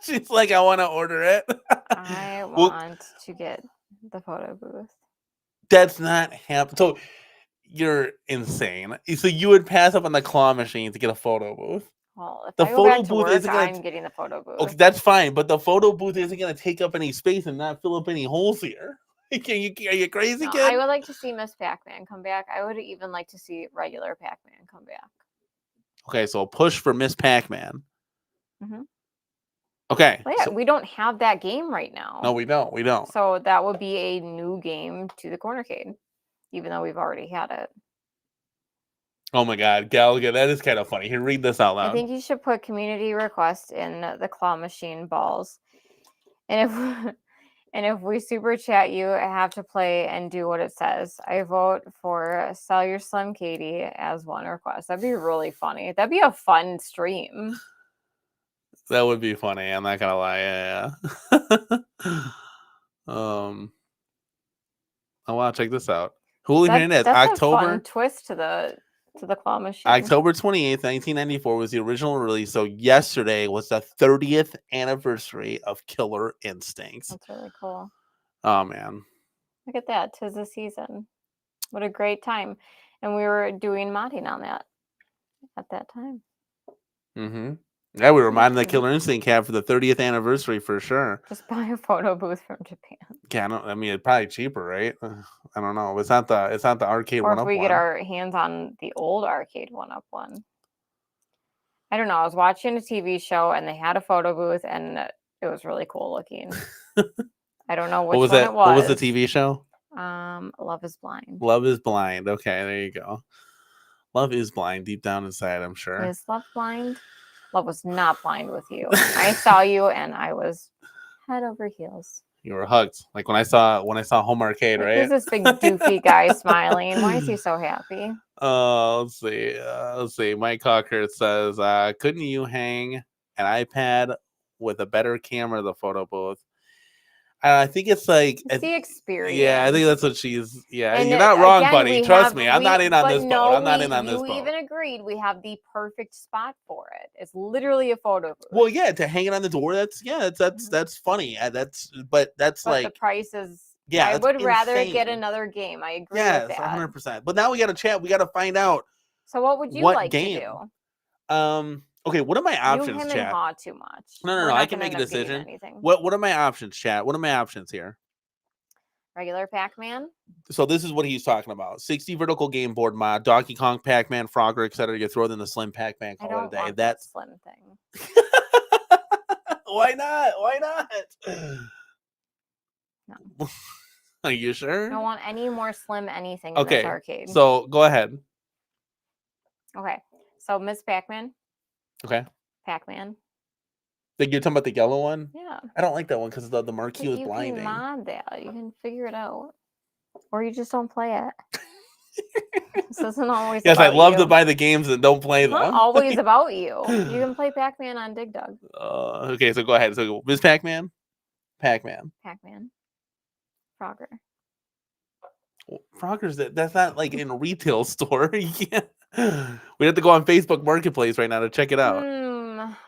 She's like, I want to order it. I want to get the photo booth. That's not happening. So you're insane. So you would pass up on the claw machine to get a photo booth. Well, if The I go photo back to booth work, isn't gonna I'm getting the photo booth. Okay, that's fine, but the photo booth isn't going to take up any space and not fill up any holes here. Are you crazy, No, kid? I would like to see Miss Pac-Man come back. I would even like to see regular Pac-Man come back. Okay, so push for Miss Pac-Man. Mhm. Okay. Well, yeah, so- we don't have that game right now. no, we don't. We don't. So that would be a new game to the CornerCade, even though we've already had it. Oh my God, Gallagher, that is kind of funny. Here, read this out loud. I think you should put community request in the claw machine balls. And if we super chat you, I have to play and do what it says. I vote for Sell Your Slim Katie as one request. That'd be really funny. That'd be a fun stream. That would be funny. I'm not gonna lie. Yeah. Oh wow, check this out. Hooligan Hernandez, That's October. a fun twist to the claw machine. October 28th, 1994 was the original release. So yesterday was the 30th anniversary of Killer Instincts. That's really cool. Oh man. Look at that. 'Tis the season. What a great time. And we were doing modding on that at that time. Mm-hmm. Yeah, we were minding the Mhm. Killer Instinct cab for the 30th anniversary for sure. Just buy a photo booth from Japan. Yeah, I mean, it's probably cheaper, right? I don't know. It's not the Arcade1up Or if we one. get our hands on the old Arcade1up one. I don't know. I was watching a TV show and they had a photo booth and it was really cool looking. I don't know which What was one it? it was. What was the TV show? Love is Blind. Love is Blind. Okay, there you go. Love is blind deep down inside, I'm sure. Is love blind? Love was not blind with you. I saw you and I was head over heels. You were hugged. Like when I saw Home Arcade, Like, right? who's this big doofy guy smiling? Why is he so happy? Let's see. Let's see. Mike Cocker says, couldn't you hang an iPad with a better camera, the photo booth? I think it's like It's the experience. yeah, I think that's what she's. Yeah, And you're not wrong, again, buddy. we Trust have- me, I'm we- not in on but this no, boat. I'm not in on this You boat. even agreed we have the perfect spot for it. It's literally a photo booth. Well, yeah, to hang it on the door. That's funny. That's but like the price is. yeah, I that's would rather get insane. another game. I agree Yes, with that. 100%. But now we got to chat. We got to find out. So what would you What like game? to do? Okay, what are my options, You, him, and chat? Haw too much. No, We're I not can gonna make a end up getting decision. anything. What are my options, chat? What are my options here? Regular Pac-Man. So this is what he's talking about: 60 vertical game board mod, Donkey Kong, Pac-Man, Frogger, etc. You throw it in the Slim Pac-Man. I Call it don't a day. want That's that slim thing. why not? Why not? No. Are you I sure? don't want any more slim anything in Okay, this arcade. So go ahead. Okay. So Miss Pac-Man. Okay. Pac-Man. You're talking about the yellow one? Yeah. I don't like that one because the marquee was You blinding. can mod that. You can figure it out. Or you just don't play it. This isn't always Yes, I about love you. to buy the games and don't play It's them. not always about you. You can play Pac-Man on Dig Dug. Okay, so go ahead. So Miss Pac-Man, Pac-Man. Pac-Man. Frogger. Frogger's that's not like in a retail store. You can't. We have to go on Facebook Marketplace right now to check it out.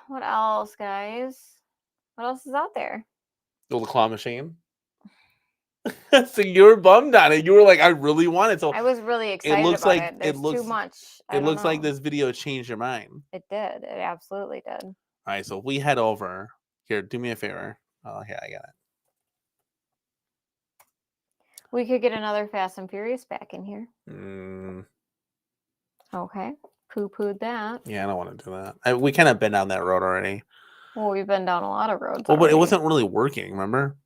What else, guys? What else is out there? The claw machine. So you were bummed on it. You were like, I really want it. So I was really it excited looks about like it. There's too much. I it don't looks like know. this video changed your mind. It did. It absolutely did. All right, so if we head over here, do me a favor. Oh, yeah, I got it. We could get another Fast and Furious back in here. Mm, Okay. Poo-pooed that. yeah, I don't want to do that. We kind of been down that road already. Well, we've been down a lot of roads Well, but it already. wasn't really working, remember?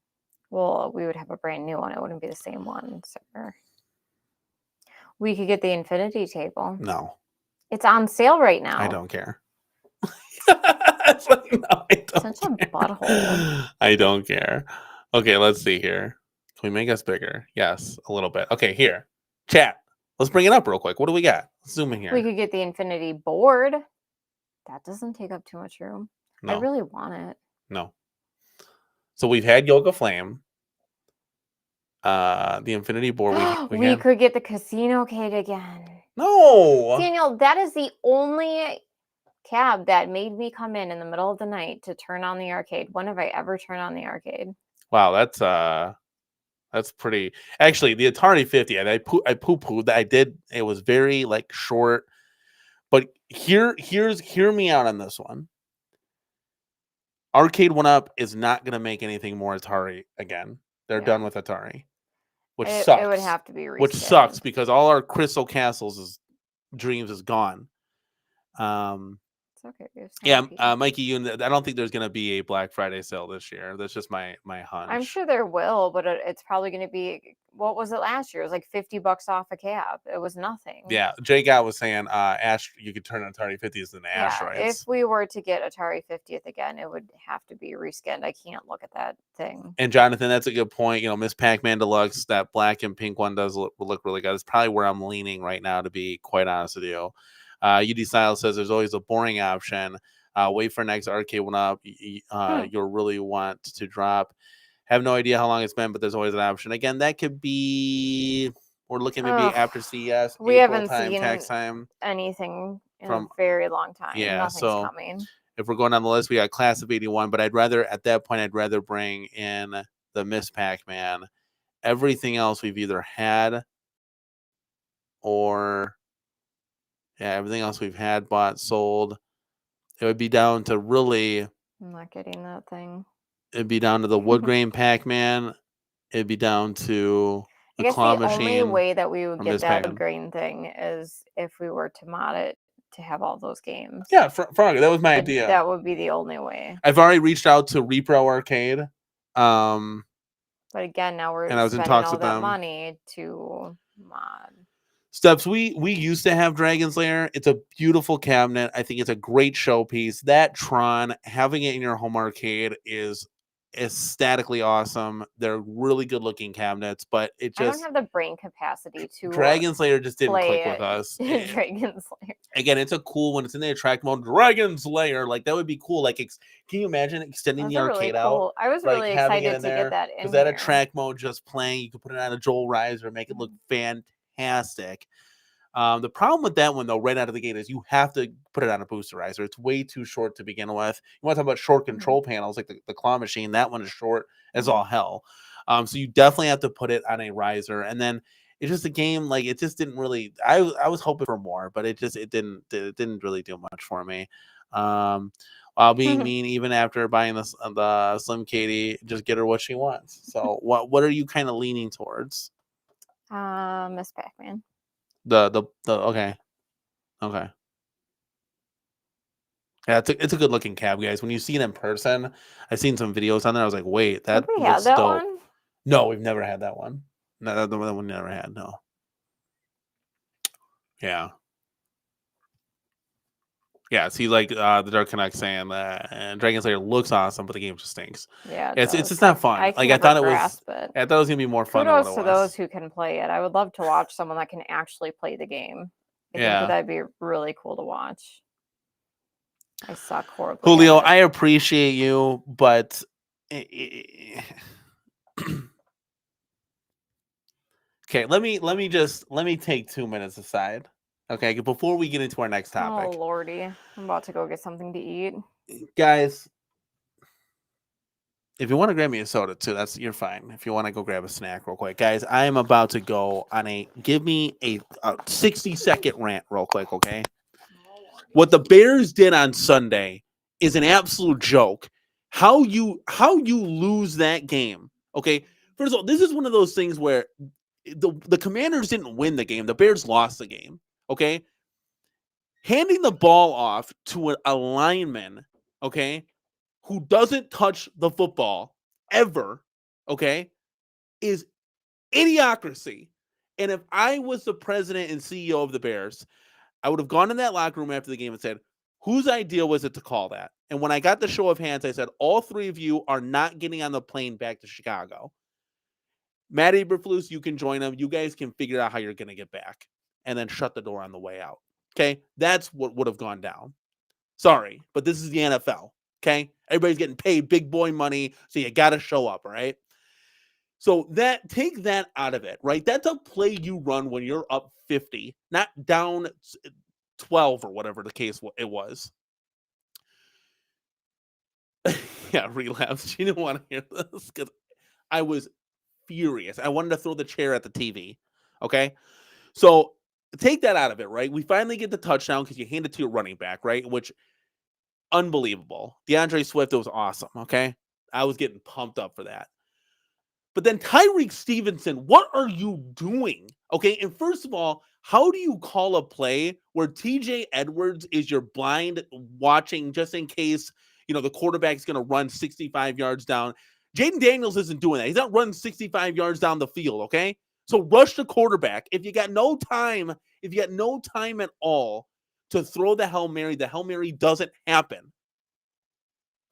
Well, we would have a brand new one. It wouldn't be the same one, sir. We could get the infinity table. No, It's on sale right now. I don't care. It's like, no, I don't Such a care. butthole. I don't care. Okay, let's see here. Can we make us bigger? Yes, a little bit. Okay, here. Chat. Let's bring it up real quick. What do we got? Let's zoom in here. We could get the infinity board. That doesn't take up too much room. No, I really want it. no. So we've had Yoga Flame. The infinity board. We had... could get the CasinoCade again. No. Daniel, that is the only cab that made me come in the middle of the night to turn on the arcade. When have I ever turned on the arcade? Wow, that's pretty. Actually, the Atari 50, and I poo-pooed that. I did. It was very like short. But hear me out on this one. Arcade1up is not going to make anything more Atari again. They're done with Atari, which sucks. It would have to be reskinned. Which sucks because all our Crystal Castles dreams is gone. It's okay. Yeah, Mikey, I don't think there's going to be a Black Friday sale this year. That's just my hunch. I'm sure there will, but it's probably going to be, what was it last year? It was like $50 off a cab. It was nothing. Yeah, Jake out was saying, you could turn Atari 50s into asteroids. If we were to get Atari 50th again, it would have to be reskinned. I can't look at that thing. And Jonathan, that's a good point. You know, Miss Pac-Man Deluxe, that black and pink one does look really good. It's probably where I'm leaning right now, to be quite honest with you. UD Style says there's always a boring option. Wait for next Arcade1up. You'll really want to drop. Have no idea how long it's been, but there's always an option. Again, that could be, we're looking maybe after CES. We haven't time, seen tax time. Anything in a very long time. Yeah, nothing's so coming. If we're going down the list, we got Class of 81, but at that point, I'd rather bring in the Miss Pac-Man. Everything else we've either had or... Yeah, everything else we've had, bought, sold. It would be down to really... I'm not getting that thing. It'd be down to the wood grain Pac-Man. It'd be down to the claw machine. The only way that we would get that Pac-Man. wood grain thing is if we were to mod it to have all those games. Yeah, Frog, that was my idea. That would be the only way. I've already reached out to Repro Arcade. But again, now we're spending all that money to mod. Steps, we used to have Dragon's Lair. It's a beautiful cabinet. I think it's a great showpiece. That Tron, having it in your home arcade is aesthetically awesome. They're really good looking cabinets, but it just... I don't have the brain capacity to... Dragon's Lair just didn't click with us. Dragon's Lair. Again, it's a cool when it's in the attract mode. Dragon's Lair, like that would be cool. Like, can you imagine extending the arcade out? I was really excited to get that in. Because that attract mode just playing, you could put it on a Joel Riser, make it look fantastic. The problem with that one, though, right out of the gate, is you have to put it on a boosterizer. It's way too short to begin with. You want to talk about short control panels, like the claw machine. That one is short as all hell. So you definitely have to put it on a riser. And then it's just a game, like, it just didn't really... I was hoping for more, but it didn't really do much for me. While being mean, even after buying the Slim Katie, just get her what she wants. So what are you kind of leaning towards? Miss Pac-Man. Okay. Yeah, it's a good looking cab, guys. When you see it in person, I've seen some videos on there. I was like, wait, that looks dope. One? No, we've never had that one. No, that one we never had. No. Yeah. Yeah, see, like the Dark Connect saying that Dragon's Lair looks awesome, but the game just stinks. Yeah, it's just not fun. I thought it was gonna be more fun. Kudos to those who can play it. I would love to watch someone that can actually play the game. I think that'd be really cool to watch. I suck horribly. Julio, I appreciate you, but okay, let me take 2 minutes aside. Okay, before we get into our next topic. Oh, Lordy. I'm about to go get something to eat. Guys, If you want to grab me a soda too, you're fine. If you want to go grab a snack real quick, guys, I am about to go on give me a 60-second rant real quick, okay? What the Bears did on Sunday is an absolute joke. How you lose that game, okay? First of all, this is one of those things where the Commanders didn't win the game. The Bears lost the game, okay? Handing the ball off to a lineman, okay, who doesn't touch the football ever, okay, is idiocracy. And if I was the president and CEO of the Bears, I would have gone in that locker room after the game and said, whose idea was it to call that? And when I got the show of hands, I said, all three of you are not getting on the plane back to Chicago. Matt Eberflus, you can join them. You guys can figure out how you're going to get back. And then shut the door on the way out. Okay? That's what would have gone down. Sorry, but this is the NFL. Okay? Everybody's getting paid big boy money, so you got to show up, all right? So take that out of it, right? That's a play you run when you're up 50, not down 12 or whatever the case it was. Yeah, relapse. She didn't want to hear this because I was furious. I wanted to throw the chair at the TV. Okay? So take that out of it, right? We finally get the touchdown because you hand it to your running back, right? Which, unbelievable. DeAndre Swift, it was awesome, okay? I was getting pumped up for that. But then Tyreek Stevenson, what are you doing? Okay, and first of all, how do you call a play where TJ Edwards is your blind watching just in case, the quarterback's going to run 65 yards down? Jaden Daniels isn't doing that. He's not running 65 yards down the field, okay? So rush the quarterback. If you got no time at all to throw the Hail Mary doesn't happen.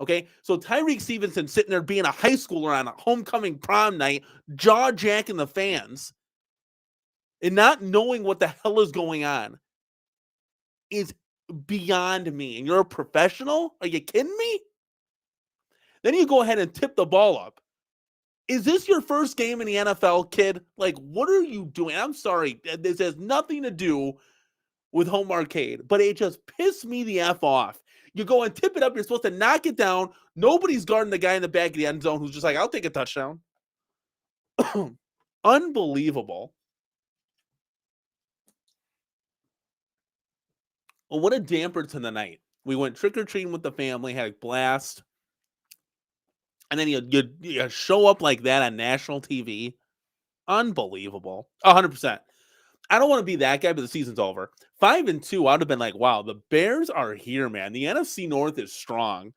Okay, so Tyreek Stevenson sitting there being a high schooler on a homecoming prom night, jaw-jacking the fans, and not knowing what the hell is going on is beyond me. And you're a professional? Are you kidding me? Then you go ahead and tip the ball up. Is this your first game in the NFL, kid? Like, what are you doing? I'm sorry. This has nothing to do with home arcade, but it just pissed me the F off. You go and tip it up. You're supposed to knock it down. Nobody's guarding the guy in the back of the end zone who's just like, I'll take a touchdown. Unbelievable. Well, what a damper to the night. We went trick-or-treating with the family, had a blast. And then you show up like that on national TV. Unbelievable. 100%. I don't want to be that guy, but the season's over. 5-2, I would have been like, wow, the Bears are here, man. The NFC North is strong.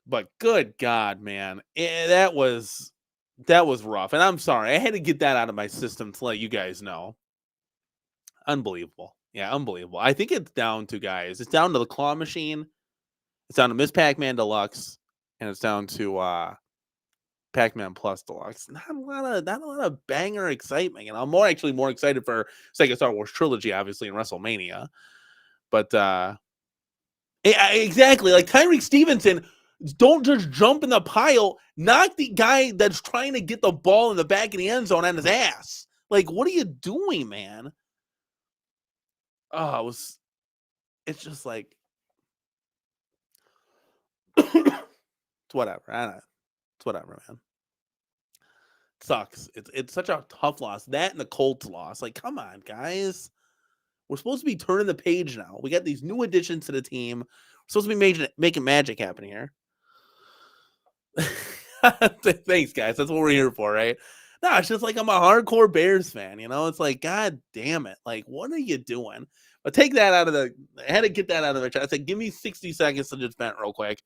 But good God, man. That was rough. And I'm sorry. I had to get that out of my system to let you guys know. Unbelievable. Yeah, unbelievable. I think it's down to, guys. It's down to the claw machine. It's down to Miss Pac-Man Deluxe. And it's down to Pac-Man Plus Deluxe. Not a lot of banger excitement. And I'm more excited for second Star Wars trilogy, obviously, in WrestleMania. But exactly, like Tyreek Stevenson, don't just jump in the pile, knock the guy that's trying to get the ball in the back of the end zone on his ass. Like, what are you doing, man? Oh, it's just like it's whatever. I don't know. It's whatever, man. Sucks. It's such a tough loss. That and the Colts loss. Like, come on, guys. We're supposed to be turning the page now. We got these new additions to the team. We're supposed to be making magic happen here. Thanks, guys. That's what we're here for, right? No, it's just like I'm a hardcore Bears fan. It's like, God damn it. Like, what are you doing? But take that out of I had to get that out of the chat. I said, give me 60 seconds to just vent real quick.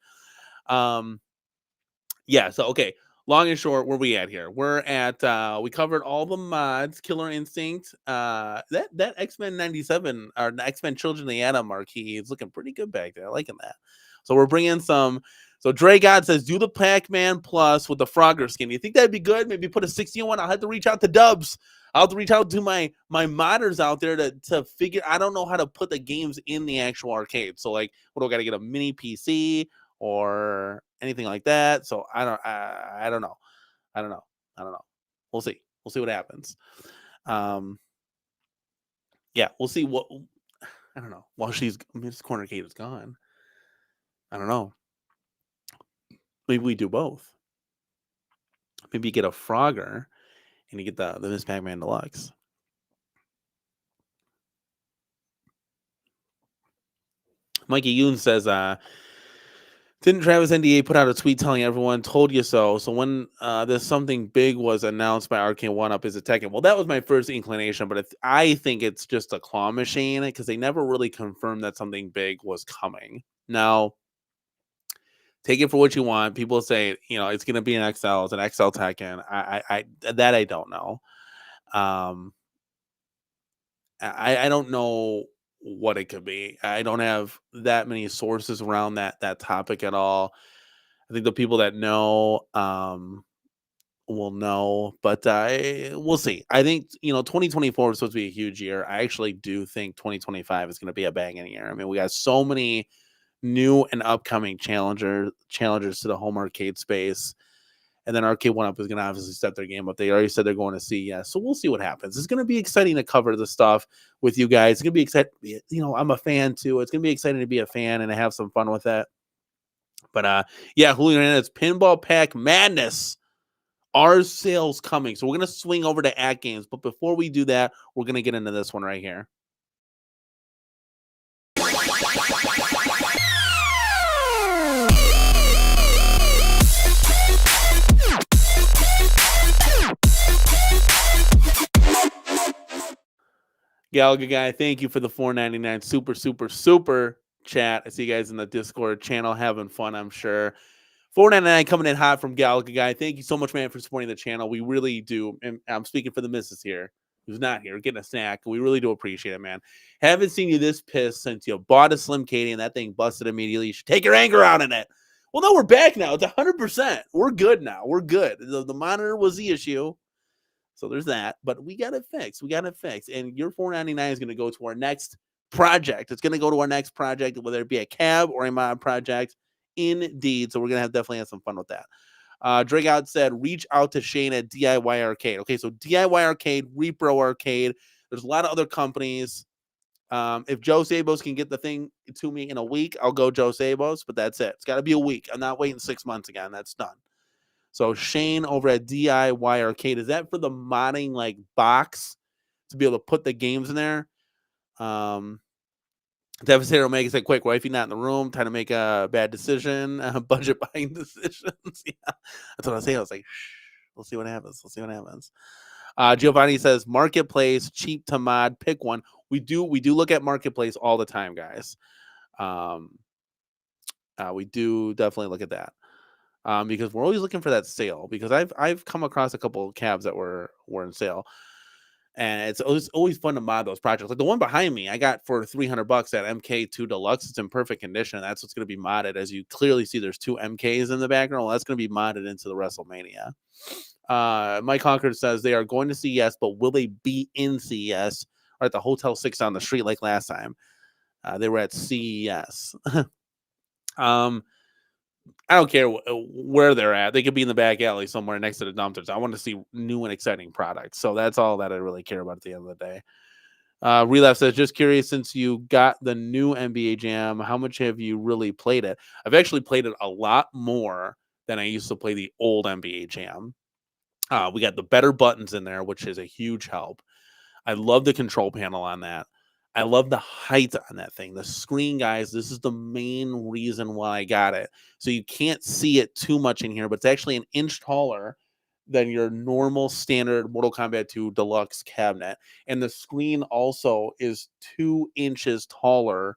Yeah, so okay. Long and short, where we at here? We're at we covered all the mods, Killer Instinct. That X-Men 97 or X-Men Children of the Atom marquee is looking pretty good back there. Liking that. So we're bringing some. So Dre God says, do the Pac-Man Plus with the Frogger skin. You think that'd be good? Maybe put a 60 on one. I'll have to reach out to Dubs. I'll have to reach out to my modders out there to figure. I don't know how to put the games in the actual arcade. So like, what do I got to get a mini PC or anything like that? So I don't know. We'll see. We'll see what happens. Yeah, we'll see what. I don't know. While Miss CornerCade is gone. I don't know. Maybe we do both. Maybe you get a Frogger and you get the Miss Pac-Man Deluxe. Mikey Yoon says, didn't Travis NDA put out a tweet telling everyone, told you so? So when this something big was announced by Arcade1up, is it Tekken? Well, that was my first inclination, but I think it's just a claw machine because they never really confirmed that something big was coming. Now, take it for what you want. People say, it's going to be an XL. It's an XL Tekken. I don't know. I don't know what it could be. I don't have that many sources around that topic at all. I think the people that know will know, but we'll see. I think 2024 is supposed to be a huge year. I actually do think 2025 is going to be a banging year. I mean, we got so many new and upcoming challengers to the home arcade space. And then Arcade1up is going to obviously step their game up. They already said they're going to CES. So we'll see what happens. It's going to be exciting to cover the stuff with you guys. It's going to be exciting. I'm a fan too. It's going to be exciting to be a fan and to have some fun with that. But yeah, Julio Hernandez, Pinball Pack Madness. Our sales coming. So we're going to swing over to AtGames. But before we do that, we're going to get into this one right here. Gallagher guy, thank you for the $4.99 super chat. I see you guys in the Discord channel having fun, I'm sure. $4.99 coming in hot from Gallagher guy. Thank you so much, man, for supporting the channel. We really do. And I'm speaking for the missus here, who's not here, getting a snack. We really do appreciate it, man. Haven't seen you this pissed since you bought a Slim Katie and that thing busted immediately. You should take your anger out in it. Well, no, we're back now. It's 100%. We're good now. We're good. The monitor was the issue. So there's that, but we got it fixed. And your $4.99 is going to go to our next project. It's going to go to our next project, whether it be a cab or a mod project. Indeed. So we're going to definitely have some fun with that. Drake Out said, reach out to Shane at DIY Arcade. Okay, so DIY Arcade, Repro Arcade. There's a lot of other companies. If Joe Sabos can get the thing to me in a week, I'll go Joe Sabos, but that's it. It's got to be a week. I'm not waiting 6 months again. That's done. So Shane over at DIY Arcade, is that for the modding like box to be able to put the games in there? Devastator Omega said, quick, wifey not in the room, trying to make a bad decision, budget buying decisions. Yeah, that's what I was saying. I was like, shh, we'll see what happens. Giovanni says, marketplace, cheap to mod, pick one. We do look at marketplace all the time, guys. We do definitely look at that. Because we're always looking for that sale. Because I've come across a couple of cabs that were in sale, and it's always fun to mod those projects. Like the one behind me, I got for $300 at MK2 Deluxe. It's in perfect condition. That's what's going to be modded. As you clearly see, there's 2 MKs in the background. Well, that's going to be modded into the WrestleMania. Mike Concord says they are going to CES, but will they be in CES or at the Hotel 6 down the street like last time? They were at CES. I don't care where they're at. They could be in the back alley somewhere next to the dumpsters. I want to see new and exciting products. So that's all that I really care about at the end of the day. Relapse says, just curious, since you got the new NBA Jam, how much have you really played it? I've actually played it a lot more than I used to play the old NBA Jam. We got the better buttons in there, which is a huge help. I love the control panel on that. I love the height on that thing. The screen, guys, this is the main reason why I got it. So you can't see it too much in here, but it's actually an inch taller than your normal standard Mortal Kombat 2 Deluxe cabinet. And the screen also is 2 inches taller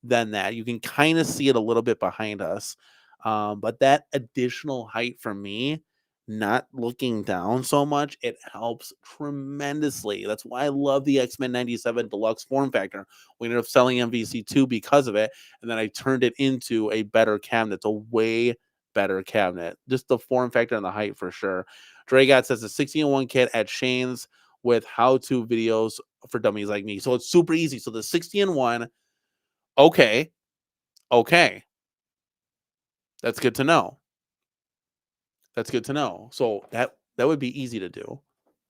than that. You can kind of see it a little bit behind us. But that additional height for me, not looking down so much, it helps tremendously. That's why I love the X-Men 97 Deluxe form factor. We ended up selling MVC2 because of it, and then I turned it into a better cabinet. It's a way better cabinet. Just the form factor and the height for sure. Dragot says the 60-in-1 kit at Shane's with how-to videos for dummies like me. So it's super easy. So the 60-in-1, okay. That's good to know. So that would be easy to do.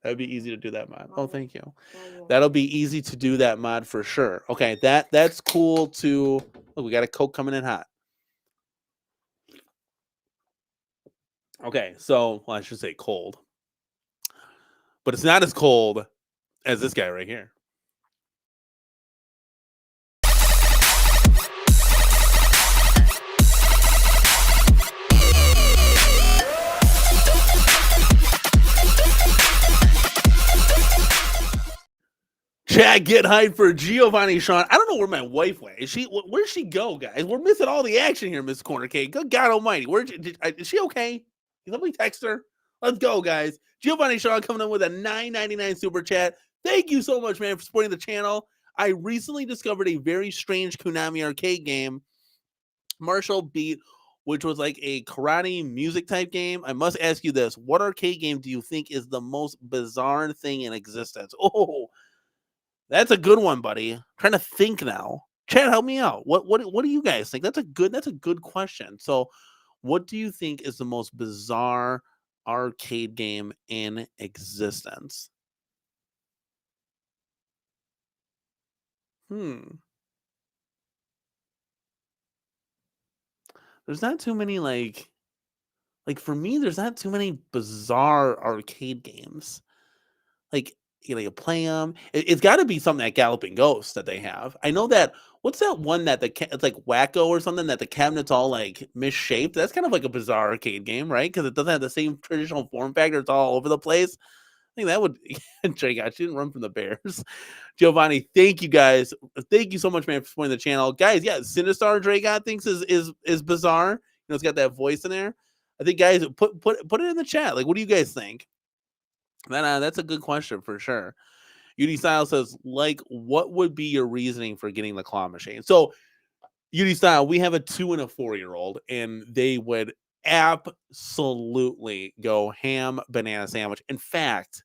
That would be easy to do that mod. Oh, thank you. That'll be easy to do that mod for sure. Okay, that's cool to. Look, we got a Coke coming in hot. Okay, so well, I should say cold, but it's not as cold as this guy right here. Chat, get hyped for Giovanni Sean. I don't know where my wife went. Where'd she go, guys? We're missing all the action here, Miss CornerCade. Good God Almighty, is she okay? Can somebody text her? Let's go, guys. Giovanni Sean coming in with a $9.99 super chat. Thank you so much, man, for supporting the channel. I recently discovered a very strange Konami arcade game, Marshall Beat, which was like a karate music type game. I must ask you this: what arcade game do you think is the most bizarre thing in existence? Oh. That's a good one, buddy. I'm trying to think now. Chad, help me out. What do you guys think? That's a good question. So, what do you think is the most bizarre arcade game in existence? There's not too many like for me, there's not too many bizarre arcade games. Like, you play them. It's got to be something like Galloping Ghost that they have. I know that. What's that one that it's like Wacko or something that the cabinet's all like misshaped? That's kind of like a bizarre arcade game, right? Because it doesn't have the same traditional form factor. It's all over the place. I think that would. She didn't run from the Bears. Giovanni, thank you guys. Thank you so much, man, for supporting the channel, guys. Yeah, Sinistar Dragon thinks is bizarre. It's got that voice in there. I think, guys, put it in the chat. Like, what do you guys think? That's a good question for sure. UD Style says, what would be your reasoning for getting the claw machine? So, UD Style, we have a 2 and a 4-year-old, and they would absolutely go ham banana sandwich. In fact,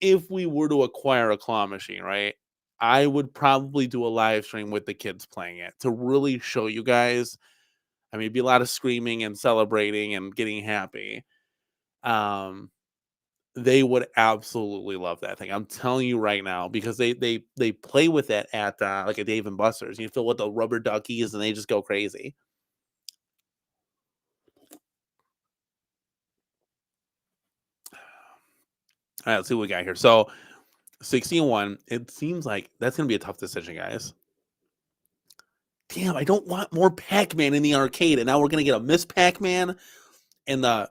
if we were to acquire a claw machine, right, I would probably do a live stream with the kids playing it to really show you guys. I mean, it'd be a lot of screaming and celebrating and getting happy. They would absolutely love that thing. I'm telling you right now, because they play with it at like a Dave and Buster's. You fill with the rubber duckies and they just go crazy. All right, let's see what we got here. So 16-1. It seems like that's gonna be a tough decision, guys. Damn, I don't want more Pac-Man in the arcade, and now we're gonna get a Miss Pac-Man in the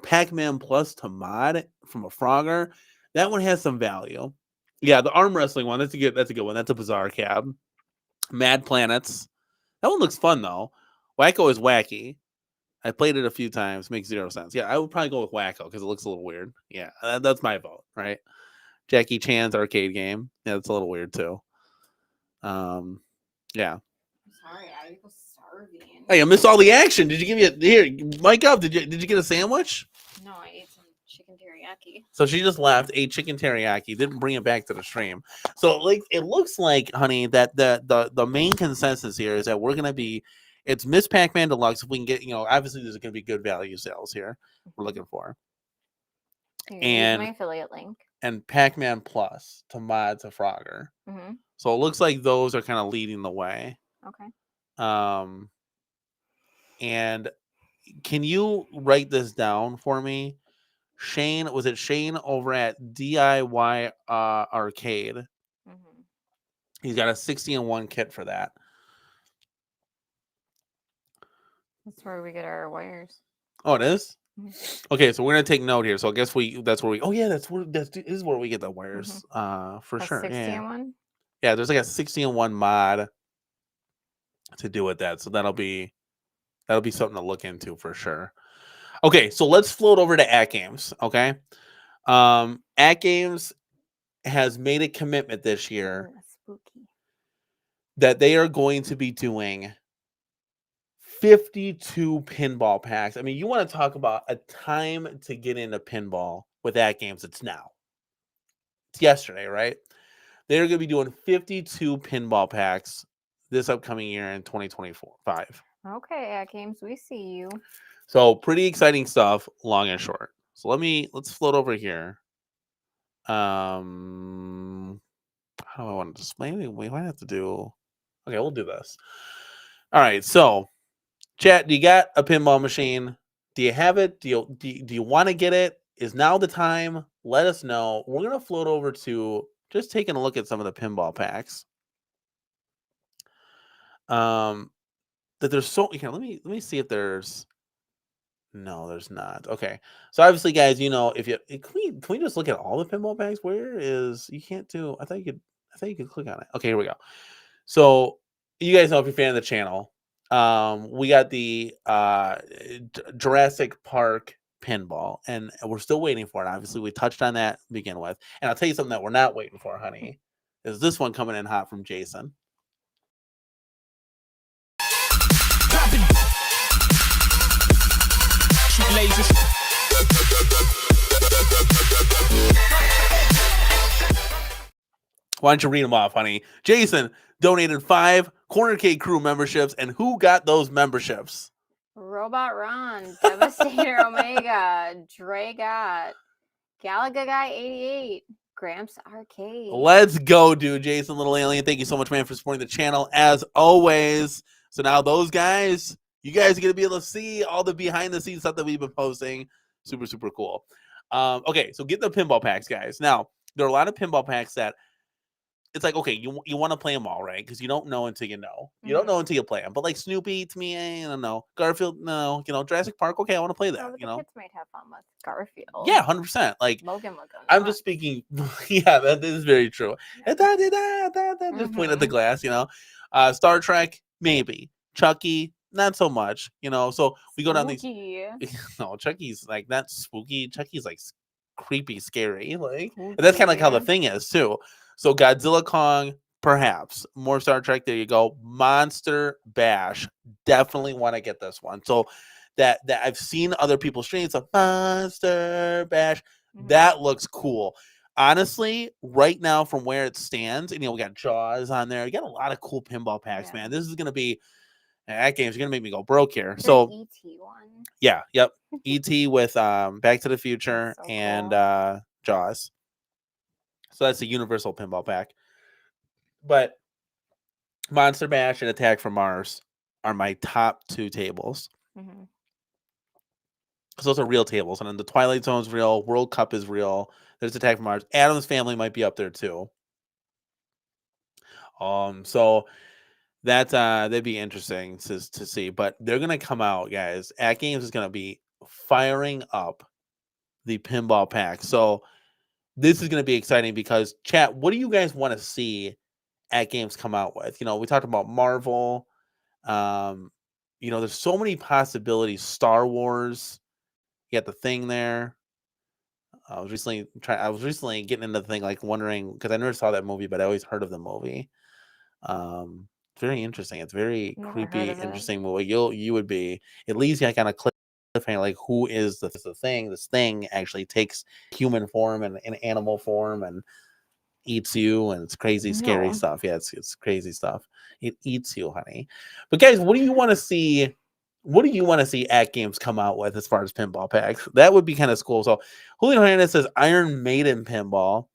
Pac-Man Plus to mod from a Frogger. That one has some value. Yeah, the arm wrestling one, that's a good one. That's a bizarre cab. Mad Planets. That one looks fun though. Wacko is wacky. I played it a few times. Makes 0 sense. Yeah, I would probably go with Wacko because it looks a little weird. Yeah, that's my vote, right? Jackie Chan's arcade game. Yeah, it's a little weird too. Yeah. Sorry, I was starving. Hey, I missed all the action. Did you give me here? Mic up. Did you get a sandwich? No, I ate some chicken teriyaki. So she just left, ate chicken teriyaki, didn't bring it back to the stream. So like it looks like, honey, that the main consensus here is that we're gonna be it's Miss Pac-Man Deluxe. If we can get, obviously there's gonna be good value sales here. We're looking for. And my affiliate link. And Pac-Man Plus to mod to Frogger. Mm-hmm. So it looks like those are kind of leading the way. Okay. And can you write this down for me? Shane, was it Shane over at DIY Arcade? Mm-hmm. He's got a 60-1 kit for that. That's where we get our wires. Oh, it is? Mm-hmm. Okay, so we're gonna take note here. So I guess that's where we. Oh yeah, this is where we get the wires. Mm-hmm. For sure. 60-1. Yeah, there's like a 60-1 mod to do with that. So that'll be something to look into for sure. Okay, so let's float over to AtGames. Okay, AtGames has made a commitment this year that they are going to be doing 52 pinball packs. I mean, you want to talk about a time to get into pinball with AtGames? It's now. It's yesterday, right? They're going to be doing 52 pinball packs this upcoming year in 2025. Okay, AtGames, we see you. So pretty exciting stuff, long and short. So let's float over here. How do I want to display? We might have to do. Okay, we'll do this. All right, so chat, do you got a pinball machine? Do you have it? Do you want to get it? Is now the time? Let us know. We're gonna float over to just taking a look at some of the pinball packs. That there's so here. Let me see if there's. No, there's not. Okay, so obviously, guys, you know, if you can we just look at all the pinball packs? Where is you can't do? I thought you could click on it. Okay, here we go. So you guys know if you're a fan of the channel, we got the Jurassic Park pinball, and we're still waiting for it. Obviously, we touched on that to begin with, and I'll tell you something that we're not waiting for, honey, is this one coming in hot from Jason. Why don't you read them off, honey? Jason donated 5 CornerCade crew memberships, and who got those memberships? Robot Ron, Devastator Omega, Dre got, Galaga Guy 88, Gramps Arcade. Let's go, dude. Jason, Little Alien, thank you so much, man, for supporting the channel as always. So now those guys, you guys are going to be able to see all the behind-the-scenes stuff that we've been posting. Super, super cool. Okay, so get the pinball packs, guys. Now, there are a lot of pinball packs that it's like, okay, you want to play them all, right? Because you don't know until you know. You don't know until you play them. But like Snoopy, to me, I don't know. Garfield, no. You know, Jurassic Park, okay, I want to play that. Oh, you know, kids might have fun with Garfield. Yeah, 100%. Like Logan. I'm just speaking. Yeah, that is very true. Just point at the glass, you know. Star Trek, maybe. Chucky, not so much. You know, so we go down these. No, Chucky's like not spooky. Chucky's like creepy, scary. Like and that's kind of like how the thing is too. So Godzilla Kong, perhaps more Star Trek. There you go. Monster Bash, definitely want to get this one. So that I've seen other people stream. So Monster Bash, that looks cool. Honestly, right now from where it stands, and you know we got Jaws on there. You got a lot of cool pinball packs, man. This is gonna be that game's gonna make me go broke here. So ET one. Yeah, yep. ET with Back to the Future and cool. Jaws. So that's a universal pinball pack. But Monster Bash and Attack from Mars are my top 2 tables. So those are real tables. And then the Twilight Zone's real. World Cup is real. There's Attack from Mars. Adam's Family might be up there too. So that'd be interesting to see. But they're gonna come out, guys. AtGames is gonna be firing up the pinball pack. So this is going to be exciting because, chat, what do you guys want to see AtGames come out with? You know, we talked about Marvel. You know, there's so many possibilities. Star Wars. You got the Thing there. I was recently getting into the Thing, like wondering because I never saw that movie, but I always heard of the movie. Very interesting. It's very creepy, interesting movie. You would be at least you kind of click. Like who is the thing? This thing actually takes human form and animal form and eats you, and it's crazy, scary stuff. Yeah, it's crazy stuff. It eats you, honey. But guys, what do you want to see? What do you want to see AtGames come out with as far as pinball packs? That would be kind of cool. So Julio Hernandez says Iron Maiden pinball.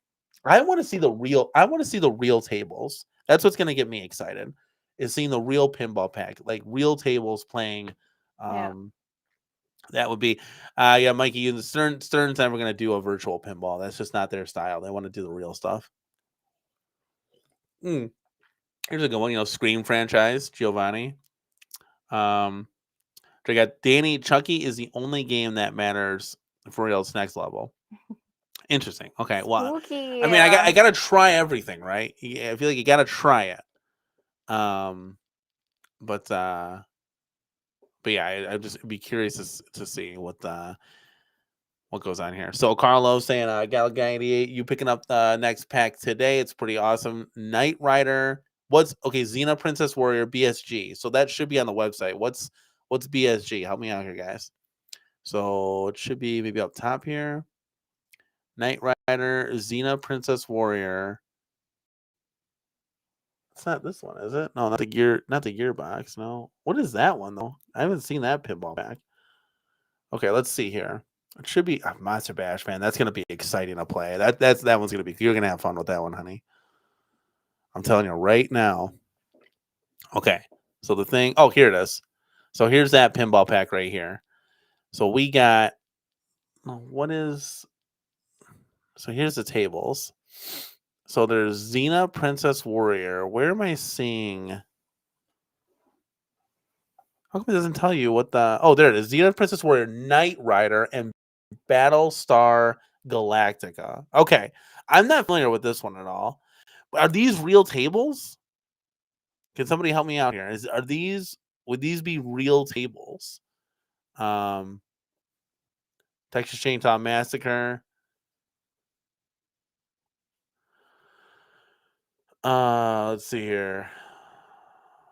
I want to see the real. I want to see the real tables. That's what's going to get me excited. Is seeing the real pinball pack, like real tables playing. That would be, yeah, Mikey. You Stern's never going to do a virtual pinball. That's just not their style. They want to do the real stuff. Here's a good one. You know, Scream franchise, Giovanni. They got Danny. Chucky is the only game that matters for real. It's next level. Interesting. Okay. Well, Spooky. I mean, I got to try everything, right? I feel like you got to try it. But yeah, I'd just be curious to see what goes on here. So Carlos saying, Galaga 88, you picking up the next pack today. It's pretty awesome. Knight Rider. Xena Princess Warrior BSG. So that should be on the website. What's BSG? Help me out here, guys. So it should be maybe up top here. Knight Rider, Xena Princess Warrior. It's not this one, is it? No, not the gearbox. No. What is that one though? I haven't seen that pinball pack. Okay, let's see here. It should be Monster Bash, man. That's gonna be exciting to play. That one's gonna be. You're gonna have fun with that one, honey. I'm telling you right now. Okay, so the thing. Oh, here it is. So here's that pinball pack right here. So we got what is so here's the tables. So there's Xena, Princess Warrior. Where am I seeing? How come it doesn't tell you what the there it is. Xena, Princess Warrior, Knight Rider, and Battlestar Galactica. Okay. I'm not familiar with this one at all. Are these real tables? Can somebody help me out here? Would these be real tables? Texas Chainsaw Massacre. Let's see here.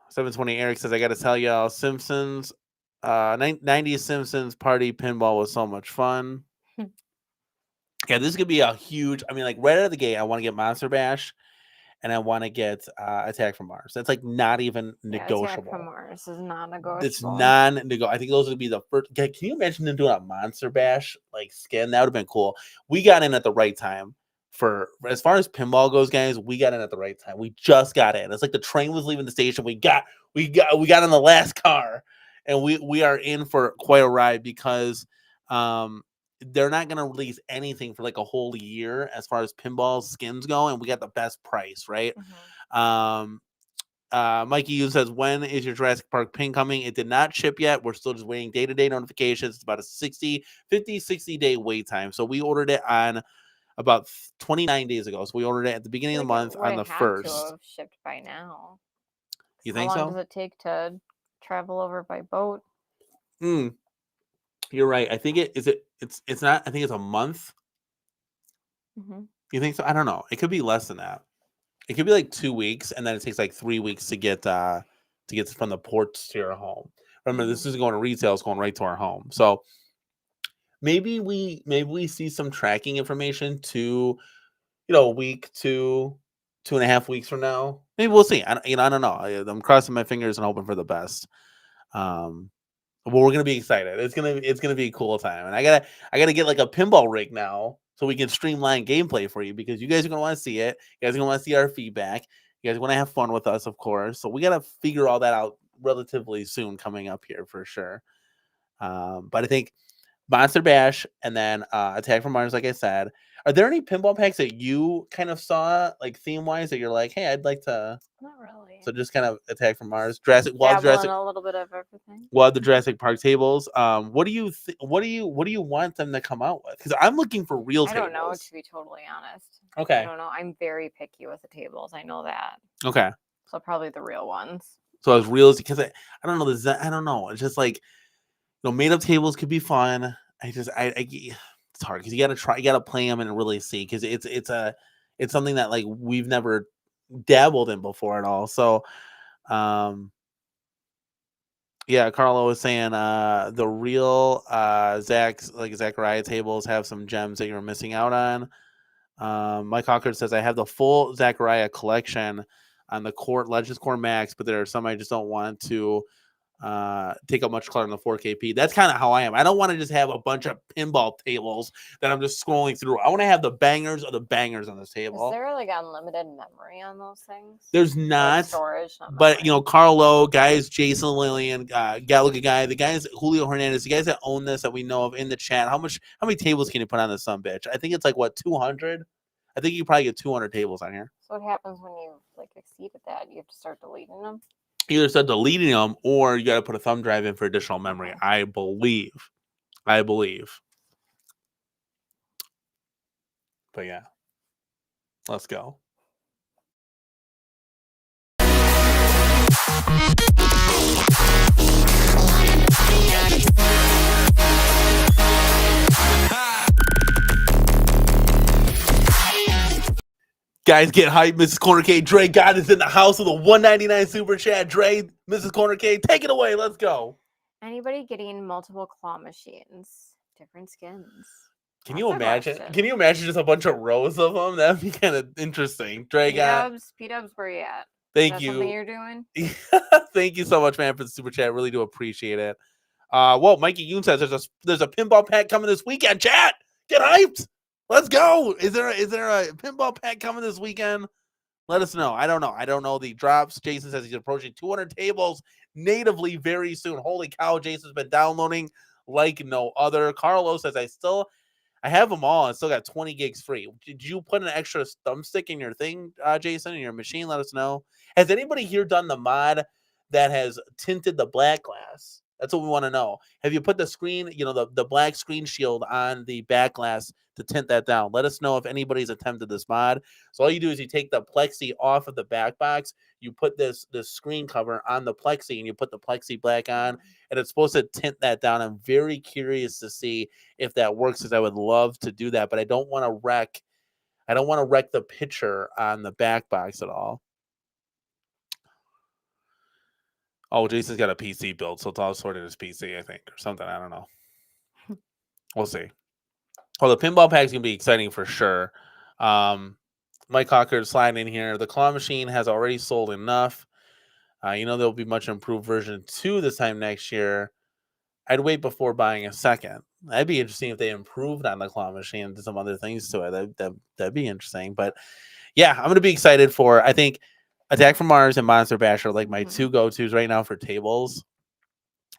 720 Eric says I gotta tell y'all, Simpsons 90s Simpsons party pinball was so much fun. Yeah, this could be a huge, I mean, like right out of the gate, I want to get Monster Bash and I want to get Attack from Mars. That's like not even negotiable. Attack from Mars is non-negotiable. It's non-negotiable. I think those would be the first. Can you imagine them doing a Monster Bash like skin? That would have been cool. We got in at the right time for as far as pinball goes, guys. We got in at the right time. We just got in. It's like the train was leaving the station. We got in the last car, and we are in for quite a ride because they're not going to release anything for like a whole year as far as pinball skins go, and we got the best price, right? Mikey U says, when is your Jurassic Park pin coming? It did not ship yet. We're still just waiting day-to-day notifications. It's about a 60 day wait time. So we ordered it on about 29 days ago. So we ordered it at the beginning of the month on the 1st. To have shipped by now. You think so? How long does it take to travel over by boat? You're right. I think it's not. I think it's a month. You think so? I don't know. It could be less than that. It could be like 2 weeks, and then it takes like 3 weeks to get from the ports to your home. Remember, this isn't going to retail; it's going right to our home. So maybe we see some tracking information to, a week to 2.5 weeks from now. Maybe we'll see. I don't know. I'm crossing my fingers and hoping for the best. But we're gonna be excited. It's gonna be a cool time, and I gotta get like a pinball rig now so we can streamline gameplay for you because you guys are gonna want to see it. You guys are gonna want to see our feedback. You guys want to have fun with us, of course. So we gotta figure all that out relatively soon, coming up here for sure. But I think Monster Bash and then Attack from Mars, like I said. Are there any pinball packs that you kind of saw like theme wise that you're like, hey, I'd like to? Not really. So just kind of Attack from Mars, a little bit of everything. Well, the Jurassic Park tables. What do you what do you want them to come out with? Because I'm looking for real tables. I don't know, to be totally honest. Okay. I don't know. I'm very picky with the tables. I know that. Okay. So probably the real ones. So as real as because I don't know I don't know. It's just like made up tables could be fun. It's hard because you gotta play them and really see because it's something that like we've never dabbled in before at all. So yeah, Carlo was saying the real Zachariah tables have some gems that you're missing out on. Mike Hawker says I have the full Zachariah collection on the Legends Core Max, but there are some I just don't want to take up much clutter in the 4KP. That's kind of how I am. I don't want to just have a bunch of pinball tables that I'm just scrolling through. I want to have the bangers of the bangers on this table. Is there like unlimited memory on those things? There's not. Like storage, not but memory. Carlo, guys, Jason Lillian, Gallagher guy, the guys, Julio Hernandez, the guys that own this that we know of in the chat. How many tables can you put on this sumbitch? I think it's like 200. I think you can probably get 200 tables on here. So what happens when you like exceeded that? You have to start deleting them. Either start deleting them or you got to put a thumb drive in for additional memory. Okay. I believe. But yeah, let's go. Guys, get hyped. Mrs. CornerCade, Dre God is in the house with a $1.99 super chat. Dre, Mrs. CornerCade, take it away. Let's go. Anybody getting multiple claw machines, different skins? Can you imagine? Can you imagine just a bunch of rows of them? That'd be kind of interesting. Dre God, P-dubs, where you at? Thank Is that you. something you're doing? Thank you so much, man, for the super chat. Really do appreciate it. Well, Mikey Yoon says there's a pinball pack coming this weekend. Chat, get hyped. Let's go. Is there a pinball pack coming this weekend? Let us know. I don't know. I don't know the drops. Jason says he's approaching 200 tables natively very soon. Holy cow, Jason's been downloading like no other. Carlos says, I have them all. I still got 20 gigs free. Did you put an extra thumbstick in your thing, Jason, in your machine? Let us know. Has anybody here done the mod that has tinted the black glass? That's what we want to know. Have you put the screen, the black screen shield on the back glass to tint that down? Let us know if anybody's attempted this mod. So all you do is you take the plexi off of the back box, you put this screen cover on the plexi, and you put the plexi black on, and it's supposed to tint that down. I'm very curious to see if that works, because I would love to do that, but I don't want to wreck the picture on the back box at all. Oh, Jason's got a PC built, so it's all sorted in his PC, I think, or something. I don't know. We'll see. Well, the pinball pack's going to be exciting for sure. Mike Hawker sliding in here. The claw machine has already sold enough. There'll be much improved version 2 this time next year. I'd wait before buying a second. That'd be interesting if they improved on the claw machine and did some other things to it. That'd be interesting. But yeah, I'm going to be excited for, I think, Attack from Mars and Monster Bash are like my two go-tos right now for tables.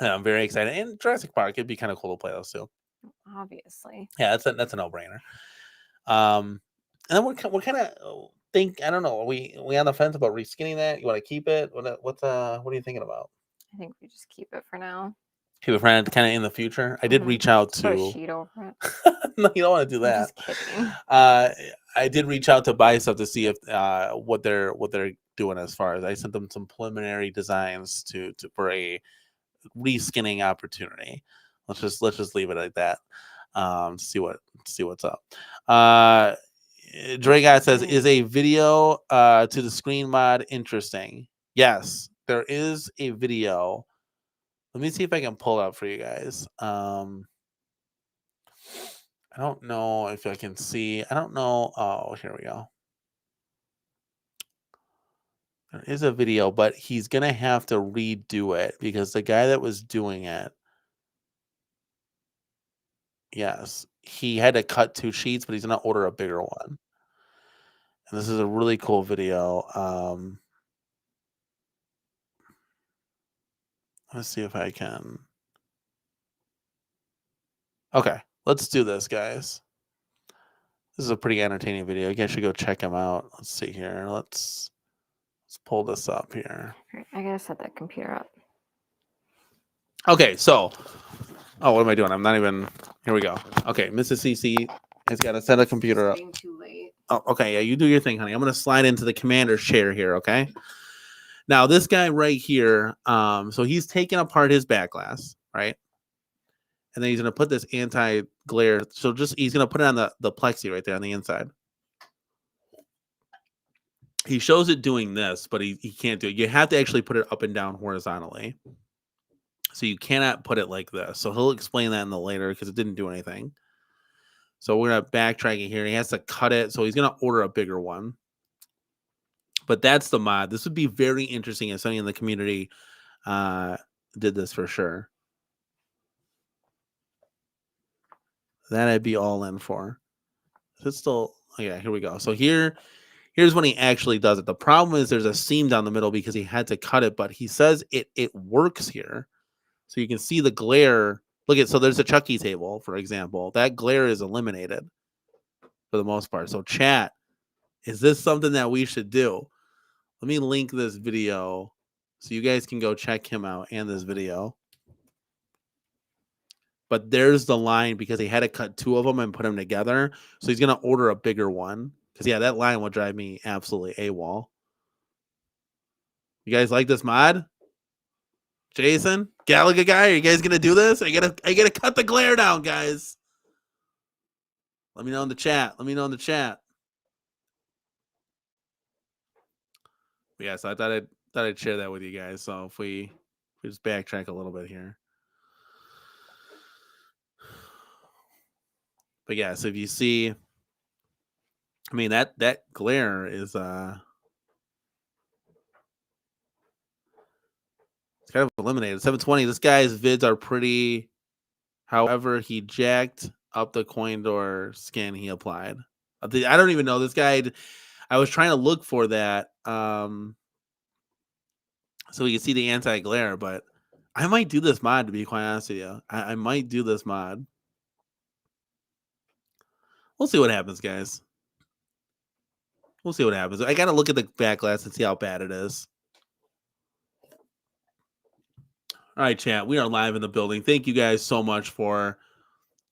And I'm very excited. And Jurassic Park, it'd be kind of cool to play those too. Obviously. Yeah, that's a no-brainer. And then we're kind of I don't know. Are we on the fence about reskinning that? You want to keep it? What are you thinking about? I think we just keep it for now. Keep it for kind of in the future. I did reach out to put a sheet over it. No, you don't want to do that. I'm just kidding. I did reach out to buy stuff to see if what they're doing as far as I sent them some preliminary designs for a reskinning opportunity. Let's just leave it like that. See what's up. Dre Guy says, is a video to the screen mod interesting? Yes, there is a video. Let me see if I can pull it up for you guys. I don't know if I can see. I don't know. Oh, here we go. There is a video, but he's going to have to redo it because the guy that was doing it, yes, he had to cut 2 sheets, but he's going to order a bigger one. And this is a really cool video. Let's see if I can. Okay, let's do this, guys. This is a pretty entertaining video. You guys should go check him out. Let's see here. Let's pull this up here. I gotta set that computer up. Okay, so, what am I doing? I'm not even. Here we go. Okay, Mrs. CC has got to set a computer up. It's getting too late. Oh, okay, yeah, you do your thing, honey. I'm gonna slide into the commander's chair here. Okay. Now this guy right here, so he's taking apart his back glass, right? And then he's gonna put this anti-glare. So he's gonna put it on the plexi right there on the inside. He shows it doing this, but he can't do it. You have to actually put it up and down horizontally. So you cannot put it like this. So he'll explain that in the later because it didn't do anything. So we're gonna backtrack it here. He has to cut it, so he's gonna order a bigger one. But that's the mod. This would be very interesting if somebody in the community did this for sure. That I'd be all in for. It's still, yeah, here we go. So here's when he actually does it. The problem is there's a seam down the middle because he had to cut it, but he says it works here. So you can see the glare. Look at, so there's a Chucky table, for example. That glare is eliminated for the most part. So chat, is this something that we should do? Let me link this video so you guys can go check him out and this video. But there's the line because he had to cut 2 of them and put them together. So he's going to order a bigger one. Because, yeah, that line will drive me absolutely AWOL. You guys like this mod? Jason? Gallagher guy? Are you guys going to do this? I gotta cut the glare down, guys. Let me know in the chat. But yeah, so I thought I'd share that with you guys. So if we just backtrack a little bit here. But yeah, so if you see, I mean that glare is it's kind of eliminated. 720. This guy's vids are pretty. However, he jacked up the coin door skin he applied. I don't even know this guy. I was trying to look for that so we can see the anti-glare, but I might do this mod, to be quite honest with you. I might do this mod. We'll see what happens, guys. We'll see what happens. I got to look at the backlash and see how bad it is. All right, chat. We are live in the building. Thank you guys so much for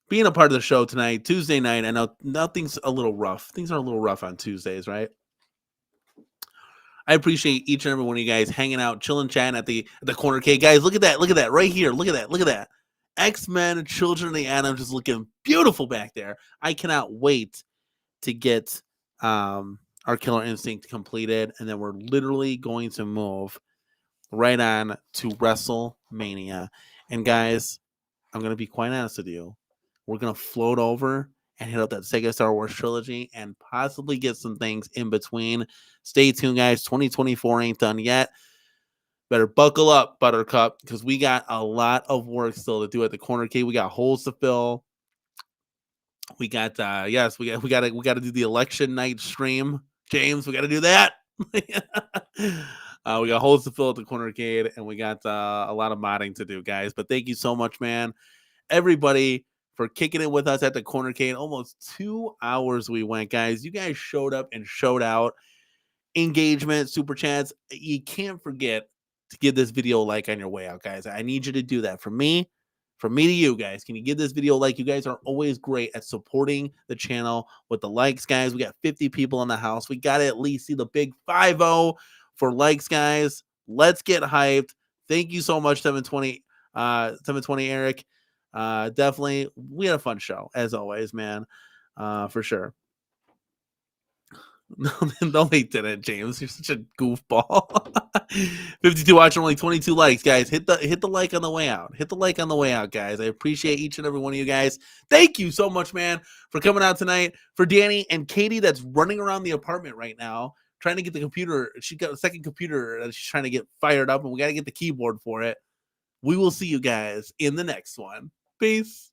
being a part of the show tonight, Tuesday night. I know nothing's a little rough. Things are a little rough on Tuesdays, right? I appreciate each and every one of you guys hanging out, chilling, chatting at the CornerCade. Guys, look at that. Look at that right here. Look at that. Look at that. X-Men, Children of the Atom, just looking beautiful back there. I cannot wait to get our Killer Instinct completed, and then we're literally going to move right on to WrestleMania. And guys, I'm going to be quite honest with you. We're going to float over and hit up that Sega Star Wars trilogy and possibly get some things in between. Stay tuned, guys. 2024 ain't done yet. Better buckle up, Buttercup, because we got a lot of work still to do at the CornerCade. We got holes to fill. We got yes, we got to do the election night stream. James, we got to do that. We got holes to fill at the CornerCade, and we got a lot of modding to do, guys. But thank you so much, man. Everybody, for kicking it with us at the CornerCade. Almost 2 hours we went, guys. You guys showed up and showed out. Engagement, super chats. You can't forget to give this video a like on your way out, guys. I need you to do that from me to you guys. Can you give this video a like? You guys are always great at supporting the channel with the likes, guys. We got 50 people in the house. We got to at least see the big 5-0 for likes, guys. Let's get hyped. Thank you so much, 720 Eric. Definitely, we had a fun show as always, man. For sure. No, they didn't, James. You're such a goofball. 52 watching, only 22 likes, guys. Hit the like on the way out. Hit the like on the way out, guys. I appreciate each and every one of you guys. Thank you so much, man, for coming out tonight. For Danny and Katie, that's running around the apartment right now, trying to get the computer. She got a second computer that she's trying to get fired up, and we got to get the keyboard for it. We will see you guys in the next one. Peace.